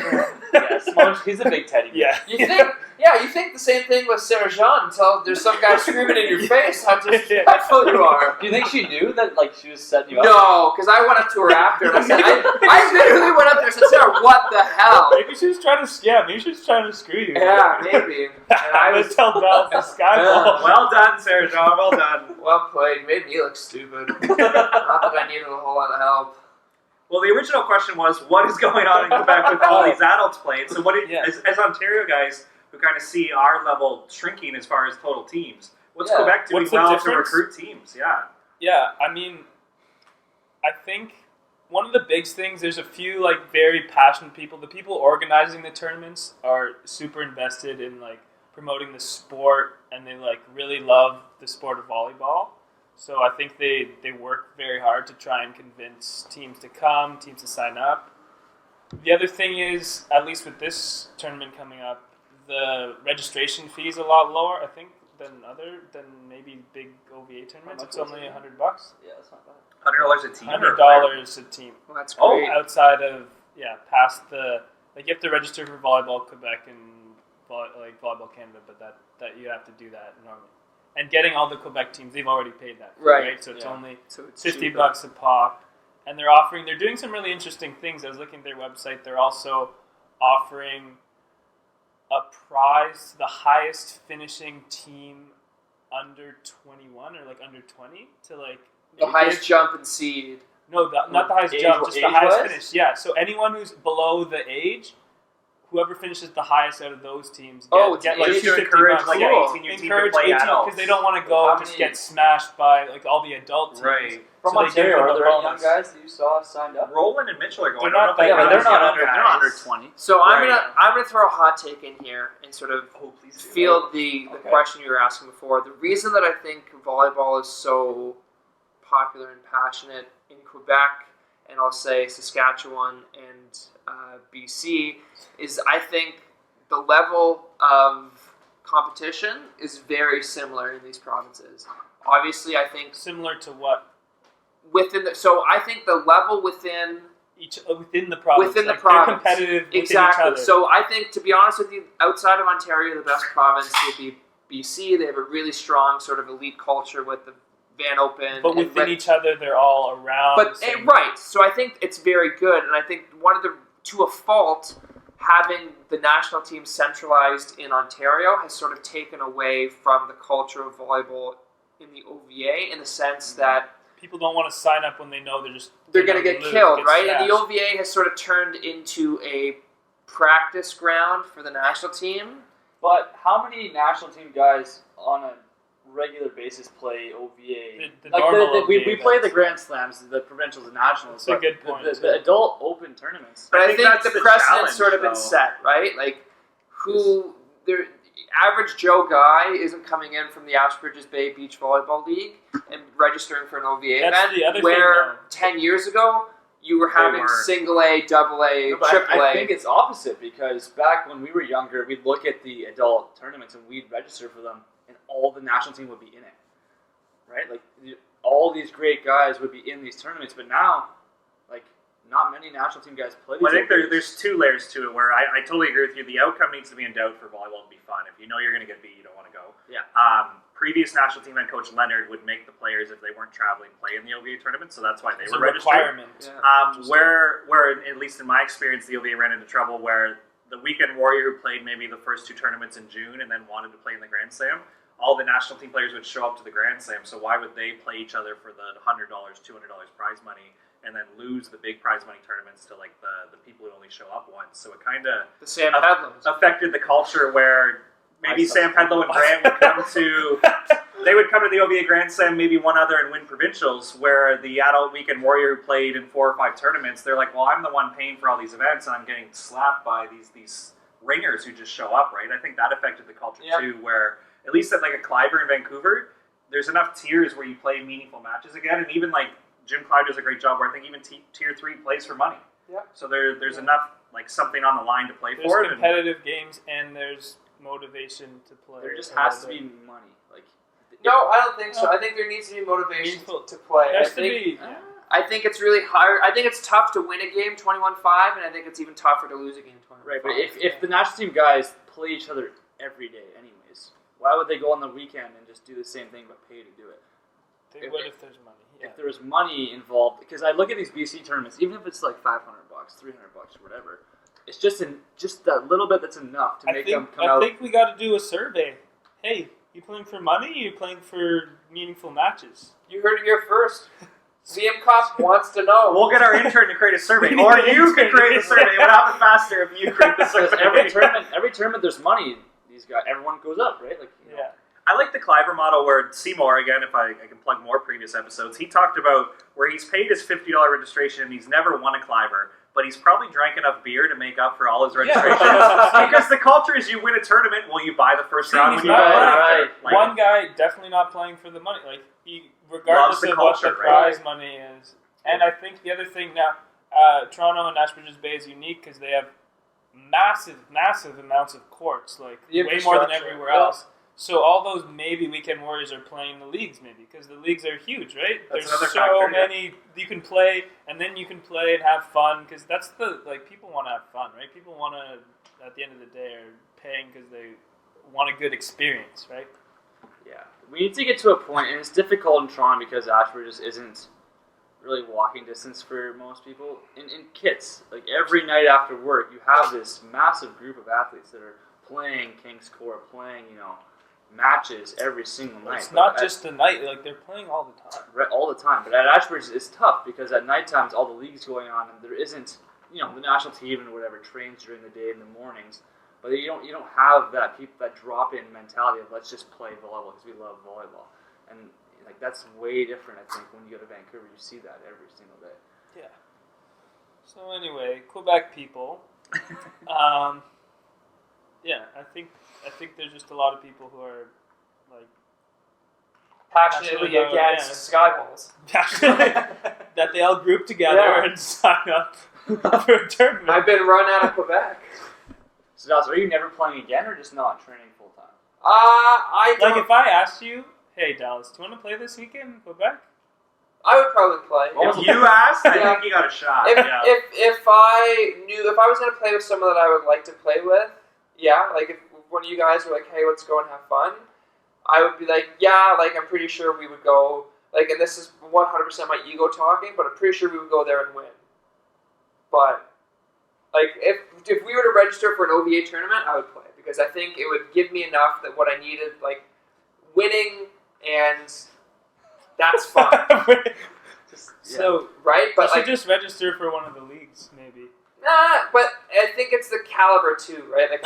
Yeah, Simone, he's a big teddy bear. Yeah. You think the same thing with Sarah Jean until there's some guy screaming in your face how disrespectful you are. Do you think she knew that she was setting you up? No, because I went up to her after and I said, I literally went up there and said, "Sarah, what the hell?" Maybe she was trying to maybe she was trying to screw you. Yeah, maybe. And I was tell Dallas the skyball. Well done, Sarah Jean. Well done. Well played. You made me look stupid. Not that I needed a whole lot of help. Well, the original question was, what is going on in Quebec with all these adults playing? So as Ontario guys who kind of see our level shrinking as far as total teams, what's Quebec doing well to recruit teams? Yeah. Yeah, I mean, I think one of the big things, there's a few very passionate people. The people organizing the tournaments are super invested in promoting the sport, and they really love the sport of volleyball. So I think they work very hard to try and convince teams to come, teams to sign up. The other thing is, at least with this tournament coming up, the registration fee is a lot lower, I think, than maybe big OVA tournaments. It's only $100. Yeah, that's not bad. $100 a team? $100 a team. Well, that's great. Outside of, past the, you have to register for Volleyball Quebec and Volleyball Canada, but that you have to do that normally. And getting all the Quebec teams, they've already paid that fee, right? So it's only $50 a pop. And they're doing some really interesting things. I was looking at their website. They're also offering a prize to the highest finishing team under 21 or under 20 to the highest jump and seed. No, not the highest jump, just the highest finish. Yeah, so anyone who's below the age, whoever finishes the highest out of those teams get to encourage 18-year team to play adults, because they don't want to go get smashed by all the adult teams. Right. From Ontario, are there any young guys that you saw signed up? Roland and Mitchell are going. They're not under 20. So I'm gonna throw a hot take in here and sort of field the question you were asking before. The reason that I think volleyball is so popular and passionate in Quebec, and I'll say Saskatchewan and BC, is I think the level of competition is very similar in these provinces. Obviously, I think similar to what? So I think the level within the province. Within the they're province. competitive Exactly. within each other. So I think, to be honest with you, outside of Ontario, the best province would be BC. They have a really strong sort of elite culture with the Van Open. But within each other, they're all around. Right. So I think it's very good. And I think to a fault, having the national team centralized in Ontario has sort of taken away from the culture of volleyball in the OVA, in the sense that people don't want to sign up when they know they're going to get killed, right? Smashed. And the OVA has sort of turned into a practice ground for the national team. But how many national team guys on a regular basis play OVA? We play the Grand Slams, the provincials, and nationals. That's a good point. The adult open tournaments. But I think the precedent's sort of been set, right? Average Joe guy isn't coming in from the Ashbridges Bay Beach Volleyball League and registering for an OVA event, where 10 years ago you were having single A, double A, triple A. I think it's opposite, because back when we were younger, we'd look at the adult tournaments and we'd register for them, and all the national team would be in it, right? All these great guys would be in these tournaments, but now, not many national team guys play these. Well, I think there's two layers to it where I totally agree with you. The outcome needs to be in doubt for volleyball to be fun. If you know you're going to get beat, you don't want to go. Yeah. previous national team head coach Leonard would make the players, if they weren't traveling, play in the OVA tournament, so that's why they were registered. Requirement. Yeah. Where at least in my experience, the OVA ran into trouble where the weekend warrior who played maybe the first 2 tournaments in June and then wanted to play in the Grand Slam, all the national team players would show up to the Grand Slam, so why would they play each other for the $100, $200 prize money and then lose the big prize money tournaments to like the people who only show up once? So it kind of The Sam Pedlows. affected the culture where maybe Sam Pedlow and Grant would come to the OVA Grand Slam, maybe one other, and win provincials, where the adult weekend warrior who played in 4 or 5 tournaments, they're like, well, I'm the one paying for all these events and I'm getting slapped by these ringers who just show up, right? I think that affected the culture too, where at least at like a Cliver in Vancouver, there's enough tiers where you play meaningful matches again, and even like Jim Clive does a great job where I think even tier 3 plays for money. Yeah. So there's enough like something on the line to play There's for. competitive games and there's motivation to play. There just has to be money. Like, No, I don't think so. I think there needs to be motivation to play. I think it's really hard. I think it's tough to win a game 21-5, and I think it's even tougher to lose a game 21-5. Right, but if the national team guys play each other every day anyways, why would they go on the weekend and just do the same thing but pay to do it? They would if there's money. Yeah. If there was money involved, because I look at these BC tournaments, even if it's like $500, $300, whatever, it's just that little bit that's enough to make them come out. I think we got to do a survey. Hey, you playing for money? Or you playing for meaningful matches? You heard it here first. CM Kopp wants to know. We'll get our intern to create a survey, or you can create the survey. It would happen faster if you create the survey. every tournament, there's money. These guys, everyone goes up, right? Like, you know. I like the Cliver model where Seymour, again, if I can plug more previous episodes, he talked about where he's paid his $50 registration and he's never won a Cliver, but he's probably drank enough beer to make up for all his registrations. Because the culture is you win a tournament, well, you buy the first round when you buy it. Like, one guy definitely not playing for the money. Like, he, regardless of what the prize money is. And I think the other thing now, Toronto and Nash Bridges Bay is unique because they have massive amounts of courts, like way more than everywhere else. So all those maybe weekend warriors are playing the leagues, maybe because the leagues are huge, right? That's There's so many you can play, and then you can play and have fun because that's people want to have fun, right? People want to, at the end of the day, are paying because they want a good experience, right? Yeah, we need to get to a point, and it's difficult in Toronto because Ashford just isn't really walking distance for most people. In kits, like every night after work, you have this massive group of athletes that are playing King's Court, playing, matches every single night. It's not just the night, like they're playing all the time. Right, all the time. But at Ashford, it's tough because at night times all the leagues going on, and there isn't, the national team and whatever trains during the day in the mornings. But you don't have that drop in mentality of let's just play volleyball because we love volleyball, and like that's way different. I think when you go to Vancouver, you see that every single day. Yeah. So anyway, Quebec people. Yeah, I think there's just a lot of people who are like passionately against Skyballs. That they all group together and sign up for a tournament. I've been run out of Quebec. So are you never playing again, or just not training full time? I don't. Like if I asked you, hey Dallas, do you want to play this weekend in Quebec? I would probably play. If you asked, I think you got a shot. If I was going to play with someone that I would like to play with, like if one of you guys were like, hey, let's go and have fun, I would be like, like I'm pretty sure we would go, like, and this is 100% my ego talking, but I'm pretty sure we would go there and win. But, like, if we were to register for an OVA tournament, I would play, because I think it would give me enough that what I needed, like, winning and that's fun. Right? But you should just register for one of the leagues, maybe. But I think it's the caliber too, right? Like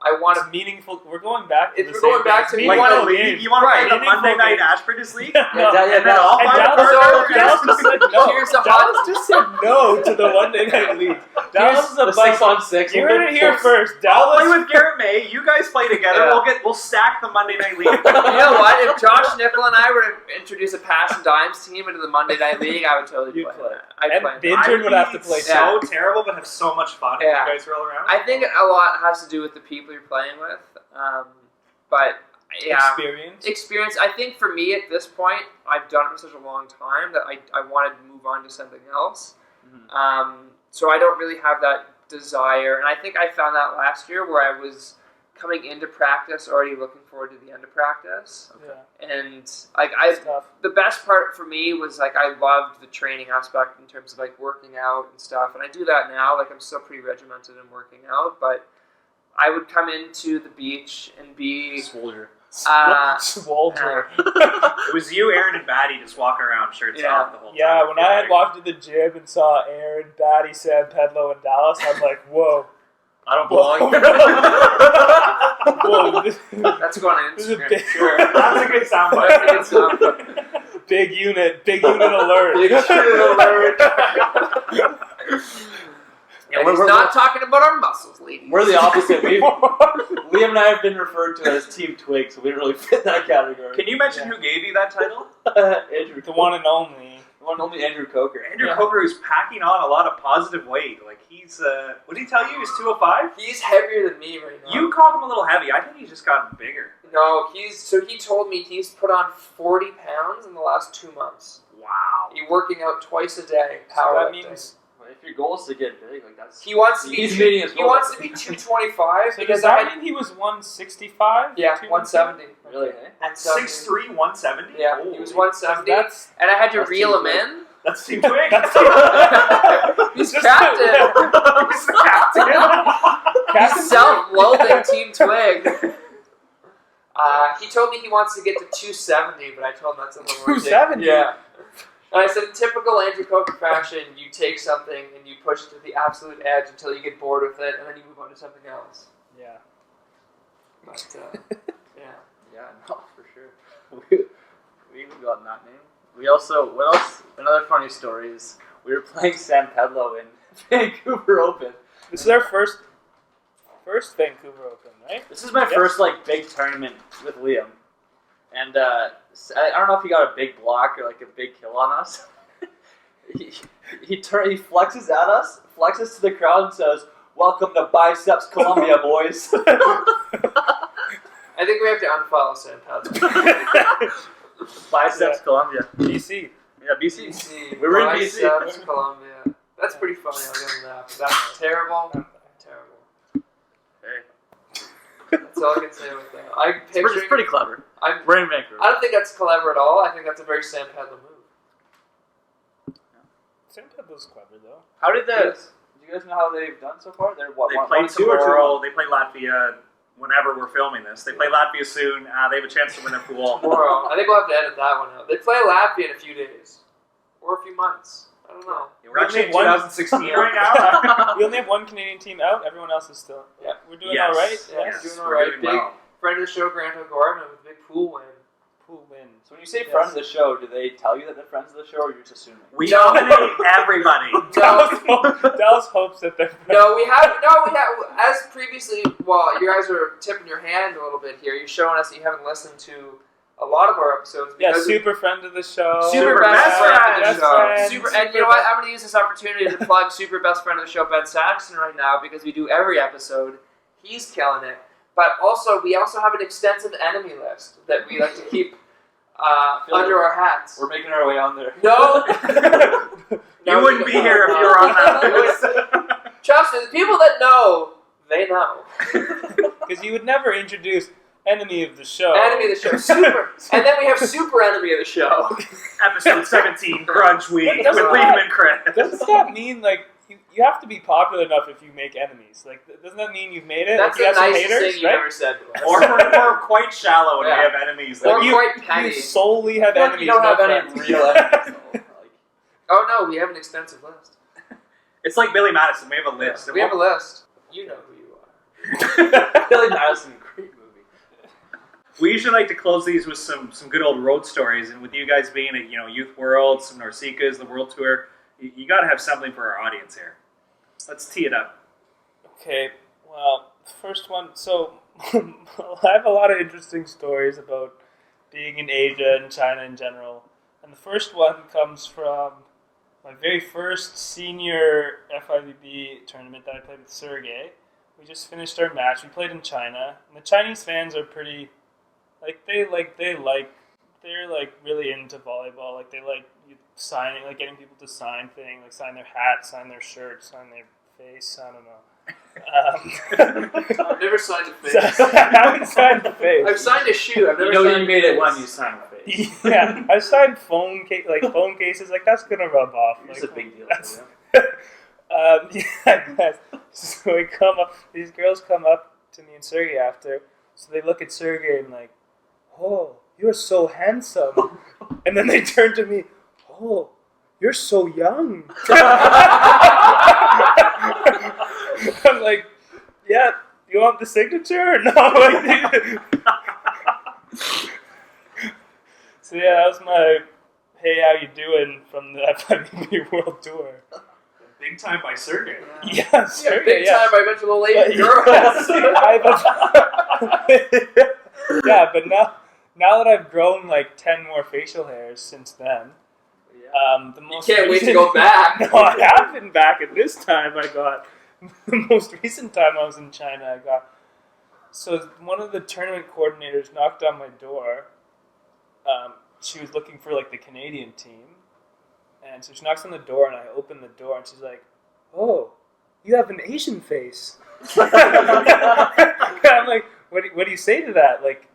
I want to meaningful. We're going back to we're going back to like the league. You want to play the Monday night Ashbridges League? Dallas just said no to the Monday night league. Dallas is a 6-on-6. You heard it here first. I'll play with Garrett May. You guys play together. We'll stack the Monday night league. You know what? If Josh Nickel and I were to introduce a Passin Dimes team into the Monday night league, I would totally play that. I'd play. The intern would have to play. So terrible, but have so much fun. If you guys roll around. I think a lot has to do with the people you're playing with, but experience. I think for me at this point, I've done it for such a long time that I wanted to move on to something else. Mm-hmm. So I don't really have that desire, and I think I found that last year where I was coming into practice already looking forward to the end of practice. Okay. And the best part for me was like I loved the training aspect in terms of like working out and stuff, and I do that now. Like I'm still pretty regimented in working out, but I would come into the beach and be Soldier. Swolder. It was you, Aaron, and Batty just walking around shirts off the whole time. Yeah, when I had walked to the gym and saw Aaron, Batty, Sam, Pedlo, and Dallas, I'm like, whoa. I don't belong here. Whoa, that's going on Instagram. That's a good soundbite. Big unit alert. Big unit alert. And he's not talking about our muscles, ladies. We're the opposite. Liam and I have been referred to as Team Twig, so we don't really fit that category. Can you mention who gave you that title? Andrew. The one and only. The one and only Andrew Coker. Andrew Coker, who's packing on a lot of positive weight. Like he's, what did he tell you? He's 205? He's heavier than me right now. You called him a little heavy. I think he's just gotten bigger. No, he told me he's put on 40 pounds in the last 2 months. Wow. He's working out twice a day. So that means... If your goal is to get big, like that's... He wants to be 225. So does that mean he was 165? Yeah, 170. Really, eh? 6'3", 170? Yeah, Holy. he was 170. That's and I had to reel him in. That's Team Twig. He's captain. He's the captain. He's self-loathing Team Twig. He told me he wants to get to 270, but I told him that's a little more. 270? Yeah. And I said, typical Andrew Coker fashion, you take something and you push it to the absolute edge until you get bored with it, and then you move on to something else. Yeah. But, yeah. Yeah, no, for sure. We even got that name. We also, what else? Another funny story is we were playing San Pedro in Vancouver Open. This is our first Vancouver Open, right? This is my first big tournament with Liam, and I don't know if he got a big block or a big kill on us. he flexes at us, flexes to the crowd, and says, "Welcome to Biceps Columbia, boys." I think we have to unfollow San Pedro. Biceps Columbia, BC. Yeah, BC. BC. We were in BC. Biceps Columbia. That's pretty funny. I'll give him that. But that's terrible. Terrible. Hey. That's all I can say with that. It's pretty clever. We're in Vancouver. I don't think that's clever at all. I think that's a very San Pedro move. San Pedro's clever, though. How did that? Do you guys know how they've done so far? They're what? They played tomorrow. They play Latvia whenever we're filming this. They play Latvia soon. They have a chance to win their pool. Tomorrow. I think we'll have to edit that one out. They play Latvia in a few days. Or a few months. I don't know. Yeah, we're actually in 2016 right now. We only have one Canadian team out. Everyone else is still... Yeah. We're doing all right. Yeah, we're doing all right. Big friend of the show, Grant O'Gorman, with a big pool win. Pool win. So when you say friends of the show, do they tell you that they're friends of the show, or you're just assuming? We nominate everybody. Dallas hopes that they're friends. No, we have, as previously, well, you guys are tipping your hand a little bit here. You're showing us that you haven't listened to a lot of our episodes. Yeah, super friend of the show. Super best friend of the show. Friend. And you know what? I'm going to use this opportunity to plug super best friend of the show, Ben Saxon, right now, because we do every episode. He's killing it. But also, we also have an extensive enemy list that we like to keep under our hats. We're making our way on there. No. You wouldn't be here if you were on that list. Trust me, the people that know, they know. Because you would never introduce enemy of the show. Enemy of the show. Super. And then we have super enemy of the show. Episode 17, Grudge Week, with Liam and Chris. Doesn't that mean, you have to be popular enough if you make enemies? Doesn't that mean you've made it? That's the nicest thing you've ever said to us. Or we're quite shallow and we have enemies. Or quite petty. You solely have enemies. You don't have any real enemies, though. Oh, no, we have an extensive list. It's like Billy Madison. We have a list. Yeah, we have a list. You know who you are. Billy Madison, great movie. We usually like to close these with some good old road stories, and with you guys being at Youth World, some Norsicas, the World Tour, you got to have something for our audience here. Let's tee it up. Okay, well, the first one, so I have a lot of interesting stories about being in Asia and China in general. And the first one comes from my very first senior FIVB tournament that I played with Sergey. We just finished our match. We played in China, and the Chinese fans are pretty, they're really into volleyball. They like signing, getting people to sign things, sign their hats, sign their shirts, sign their face. I don't know. I've never signed a face. I haven't signed a face. I've signed a shoe. I've never You know signed you made a it face. when you signed a face. Yeah, I signed phone cases. Like that's gonna rub off. It's Like, a big deal. that's- Yeah. Yeah, I guess. So we come up. These girls come up to me and Sergey after. So they look at Sergey and like, "Oh, you're so handsome," and then they turn to me, "Oh, you're so young." I'm like, "Yeah, you want the signature?" Or no. So yeah, that was my "Hey, how you doing?" from the F5 World Tour. Big time by Sergey. Yeah, Yeah, Sergey, big yeah. time I mentioned the lady girl. Yeah, but now that I've grown like 10 more facial hairs since then, the You most can't wait to recent- go back. No, I have been back, and this time I got the most recent time I was in China. I got so one of the tournament coordinators knocked on my door. She was looking for like the Canadian team. And so she knocks on the door, and I open the door, and she's like, "Oh, you have an Asian face." I'm like, what do you say to that? Like,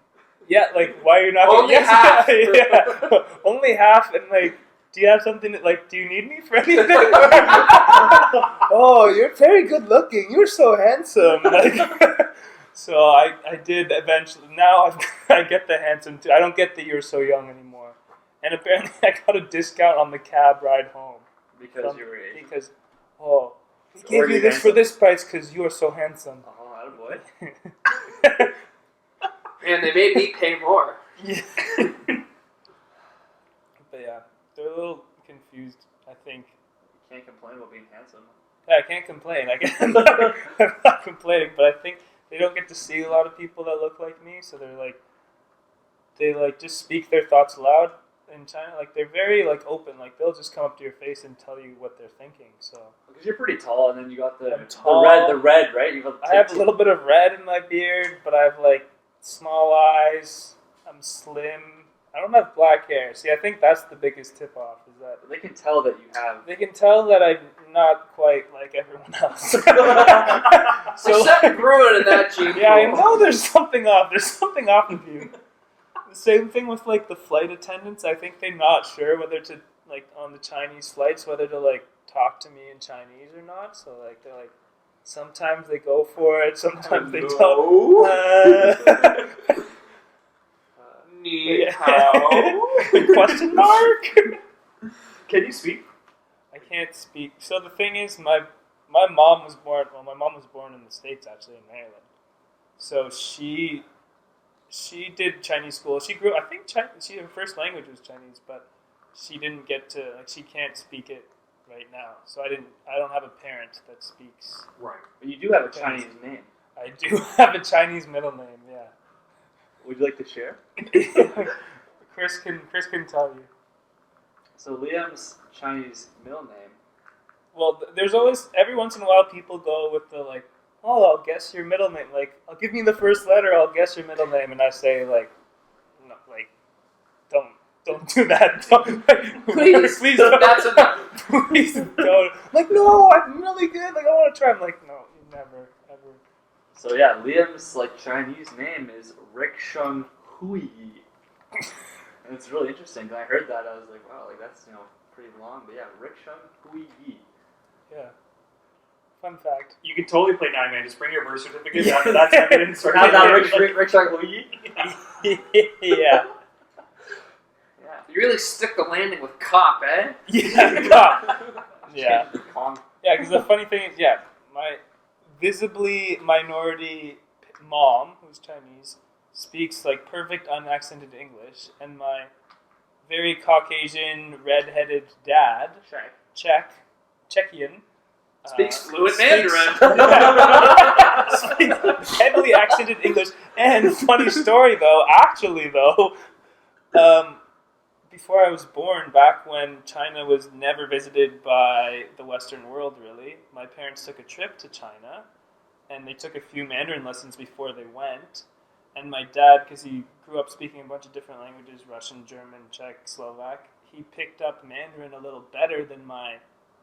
yeah, like, why are you not... Only half. Yeah, only half, and like, do you have something that, like, do you need me for anything? Oh, you're very good looking. You're so handsome. Like, so I did eventually. Now I get the handsome too. I don't get the "you're so young" anymore. And apparently I got a discount on the cab ride home. Because you were Asian. Because, oh, we Or gave you you're this for handsome. this price because you are so handsome. Oh, attaboy. And they made me pay more. Yeah. But yeah, they're a little confused, I think. You can't complain about being handsome. Yeah, I can't complain. I'm not complaining, but I think they don't get to see a lot of people that look like me, so they just speak their thoughts loud in China. Like, they're very, like, open. Like, they'll just come up to your face and tell you what they're thinking, so... Because you're pretty tall, and then you got I'm tall. the red, right? I have a little bit of red in my beard, but I have, like, small eyes. I'm slim. I don't have black hair. See, I think that's the biggest tip-off, is that They can tell that you have. they can tell that I'm not quite like everyone else. There's something brewing in that gene Yeah, I pool. know there's something off. There's something off with you. The same thing with, like, the flight attendants. I think they're not sure whether to, like, on the Chinese flights, whether to, like, talk to me in Chinese or not. So, like, they're like, sometimes they go for it, sometimes they don't. Ni hao. Question mark? Can you speak? I can't speak. So the thing is, my mom was born. Well, my mom was born in the States, actually, in Maryland. So she did Chinese school. She grew. I think her first language was Chinese, but she didn't get to, like, she can't speak it right now. So I don't have a parent that speaks. Right. But you do have a Chinese name. I do have a Chinese middle name. Yeah. Would you like to share? Chris can tell you. So Liam's Chinese middle name. Well, there's always, every once in a while, people go with the, like, oh, I'll guess your middle name. Like, I'll give me the first letter, I'll guess your middle name. And I say, like, no, like, don't do that. Don't, like, Please, don't. that's enough. Please don't. I'm like, no, I'm really good. Like, I want to try. I'm like, no, never, ever. So yeah, Liam's like Chinese name is Rickshun Hoey. And it's really interesting. When I heard that, I was like, wow, like that's pretty long. But yeah, Rickshun Hoey. Yeah. Fun fact. You can totally play 9-man. Just bring your birth certificate. After that, start getting started. Have that Rickshun Hoey. Yeah. You really stick the landing with Kopp, eh? Yeah. Yeah. Kong. Yeah, because the funny thing is, yeah, my visibly minority mom, who's Chinese, speaks, like, perfect unaccented English, and my very Caucasian, red-headed dad, Czechian, Speaks fluent speaks heavily accented English. And funny story, though, actually, though, before I was born, back when China was never visited by the Western world, really, my parents took a trip to China, and they took a few Mandarin lessons before they went. And my dad, because he grew up speaking a bunch of different languages, Russian, German, Czech, Slovak, he picked up Mandarin a little better than my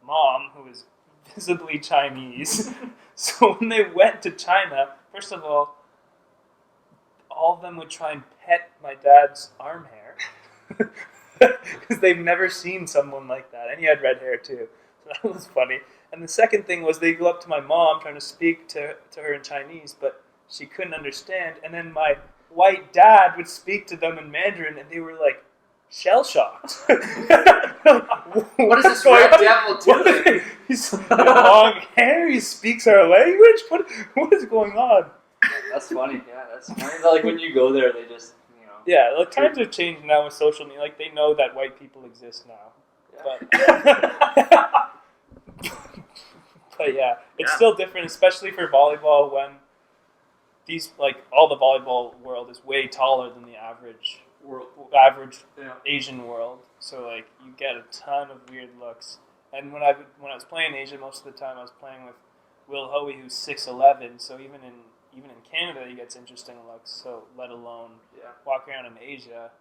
mom, who was visibly Chinese. So when they went to China, first of all of them would try and pet my dad's arm hair. Because they've never seen someone like that. And he had red hair too. So that was funny. And the second thing was they go up to my mom trying to speak to her in Chinese, but she couldn't understand. And then my white dad would speak to them in Mandarin, and they were like shell-shocked. What is this red devil doing? He's long hair, he speaks our language? What is going on? That's funny. Yeah, that's funny. Like when you go there, they just, Yeah, the times have changed now with social media. Like, they know that white people exist now. Yeah. But yeah, it's still different, especially for volleyball when all the volleyball world is way taller than the average Asian world. So like you get a ton of weird looks. And when I was playing Asia, most of the time I was playing with Will Hoey, who's 6'11". So even in Canada, he gets interesting looks. So let alone walking around in Asia.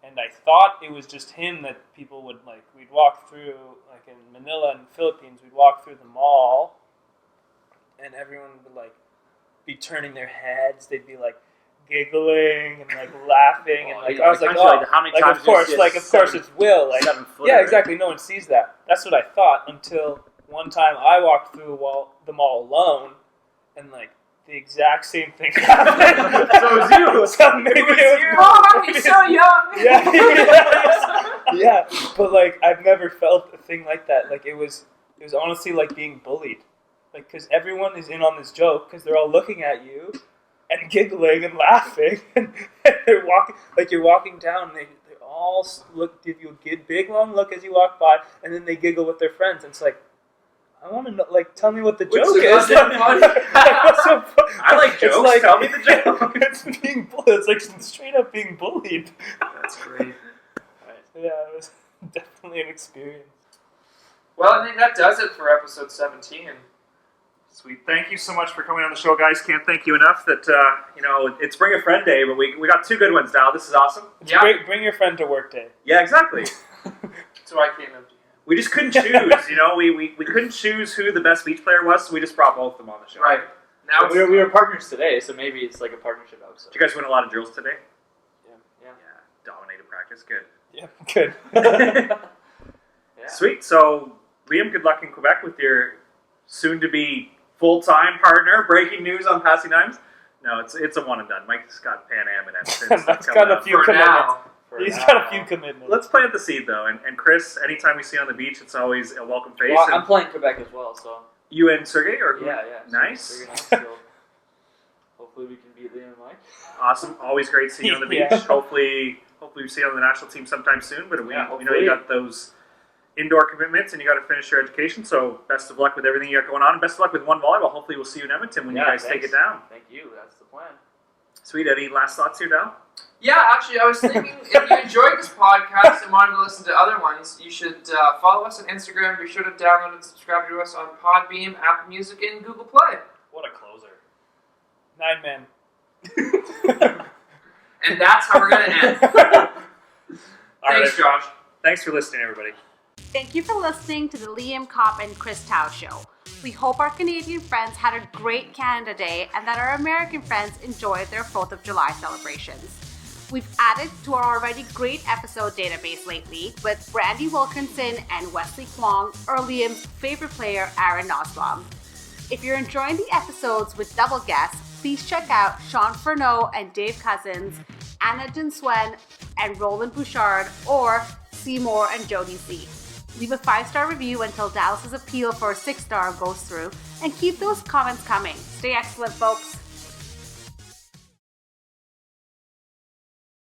And I thought it was just him that people would like. We'd walk through, like in Manila and Philippines, we'd walk through the mall, and everyone would like be turning their heads. They'd be like giggling and like laughing, and like I was like, oh, how many like times of course it's Will. Like, yeah, exactly. No one sees that. That's what I thought until one time I walked through the mall alone, and like. The exact same thing happened. So it was you. So maybe it was you. Mom, he's so young. Yeah. But like, I've never felt a thing like that. Like, it was honestly like being bullied. Like, because everyone is in on this joke because they're all looking at you and giggling and laughing, and they're walking like you're walking down. And they all give you a big long look as you walk by, and then they giggle with their friends. And it's like. I want to know, like, tell me what the joke is. I like jokes. Like, tell me the joke. It's being bullied. It's like straight up being bullied. That's great. Yeah, it was definitely an experience. Well, I think that does it for episode 17. Sweet. Thank you so much for coming on the show, guys. Can't thank you enough. That it's Bring a Friend Day, but we got 2 good ones now. This is awesome. It's great. Bring your friend to work day. Yeah, exactly. So I came empty. We just couldn't choose, we couldn't choose who the best beach player was, so we just brought both of them on the show. Right. Now we were partners today, so maybe it's like a partnership episode. Did you guys win a lot of drills today? Yeah. Dominated practice, good. Yeah, good. Yeah. Sweet. So, Liam, good luck in Quebec with your soon-to-be full-time partner. Breaking news on Passin Dimes. No, it's a one and done. Mike's got Pan Am and Edmonton. Mike's got a few commitments. He's got a few commitments. Let's plant the seed, though. And Chris, anytime we see you on the beach, it's always a welcome face. Well, I'm playing Quebec as well, so... You and Sergey? Or yeah. Nice. So hopefully we can beat Liam and Mike. Awesome. Always great seeing you on the beach. Yeah. Hopefully we see you on the national team sometime soon. But we know you got those indoor commitments and you got to finish your education. So best of luck with everything you got going on. And best of luck with One Volleyball. Hopefully we'll see you in Edmonton when you guys take it down. Thank you. That's the plan. Sweet. Any last thoughts here, Dal? Yeah, actually, I was thinking if you enjoyed this podcast and wanted to listen to other ones, you should follow us on Instagram. Be sure to download and subscribe to us on Podbeam, Apple Music, and Google Play. What a closer. 9 men. And that's how we're going to end. Thanks, Josh. Thanks for listening, everybody. Thank you for listening to the Liam, Kopp, and Chris Towe Show. We hope our Canadian friends had a great Canada Day and that our American friends enjoyed their 4th of July celebrations. We've added to our already great episode database lately with Brandy Wilkinson and Wesley Kwong, or Liam's favorite player, Aaron Nosbaum. If you're enjoying the episodes with double guests, please check out Sean Furneaux and Dave Cousins, Anna Dinswen and Roland Bouchard, or Seymour and Jody C. Leave a 5-star review until Dallas's appeal for a 6-star goes through, and keep those comments coming. Stay excellent, folks.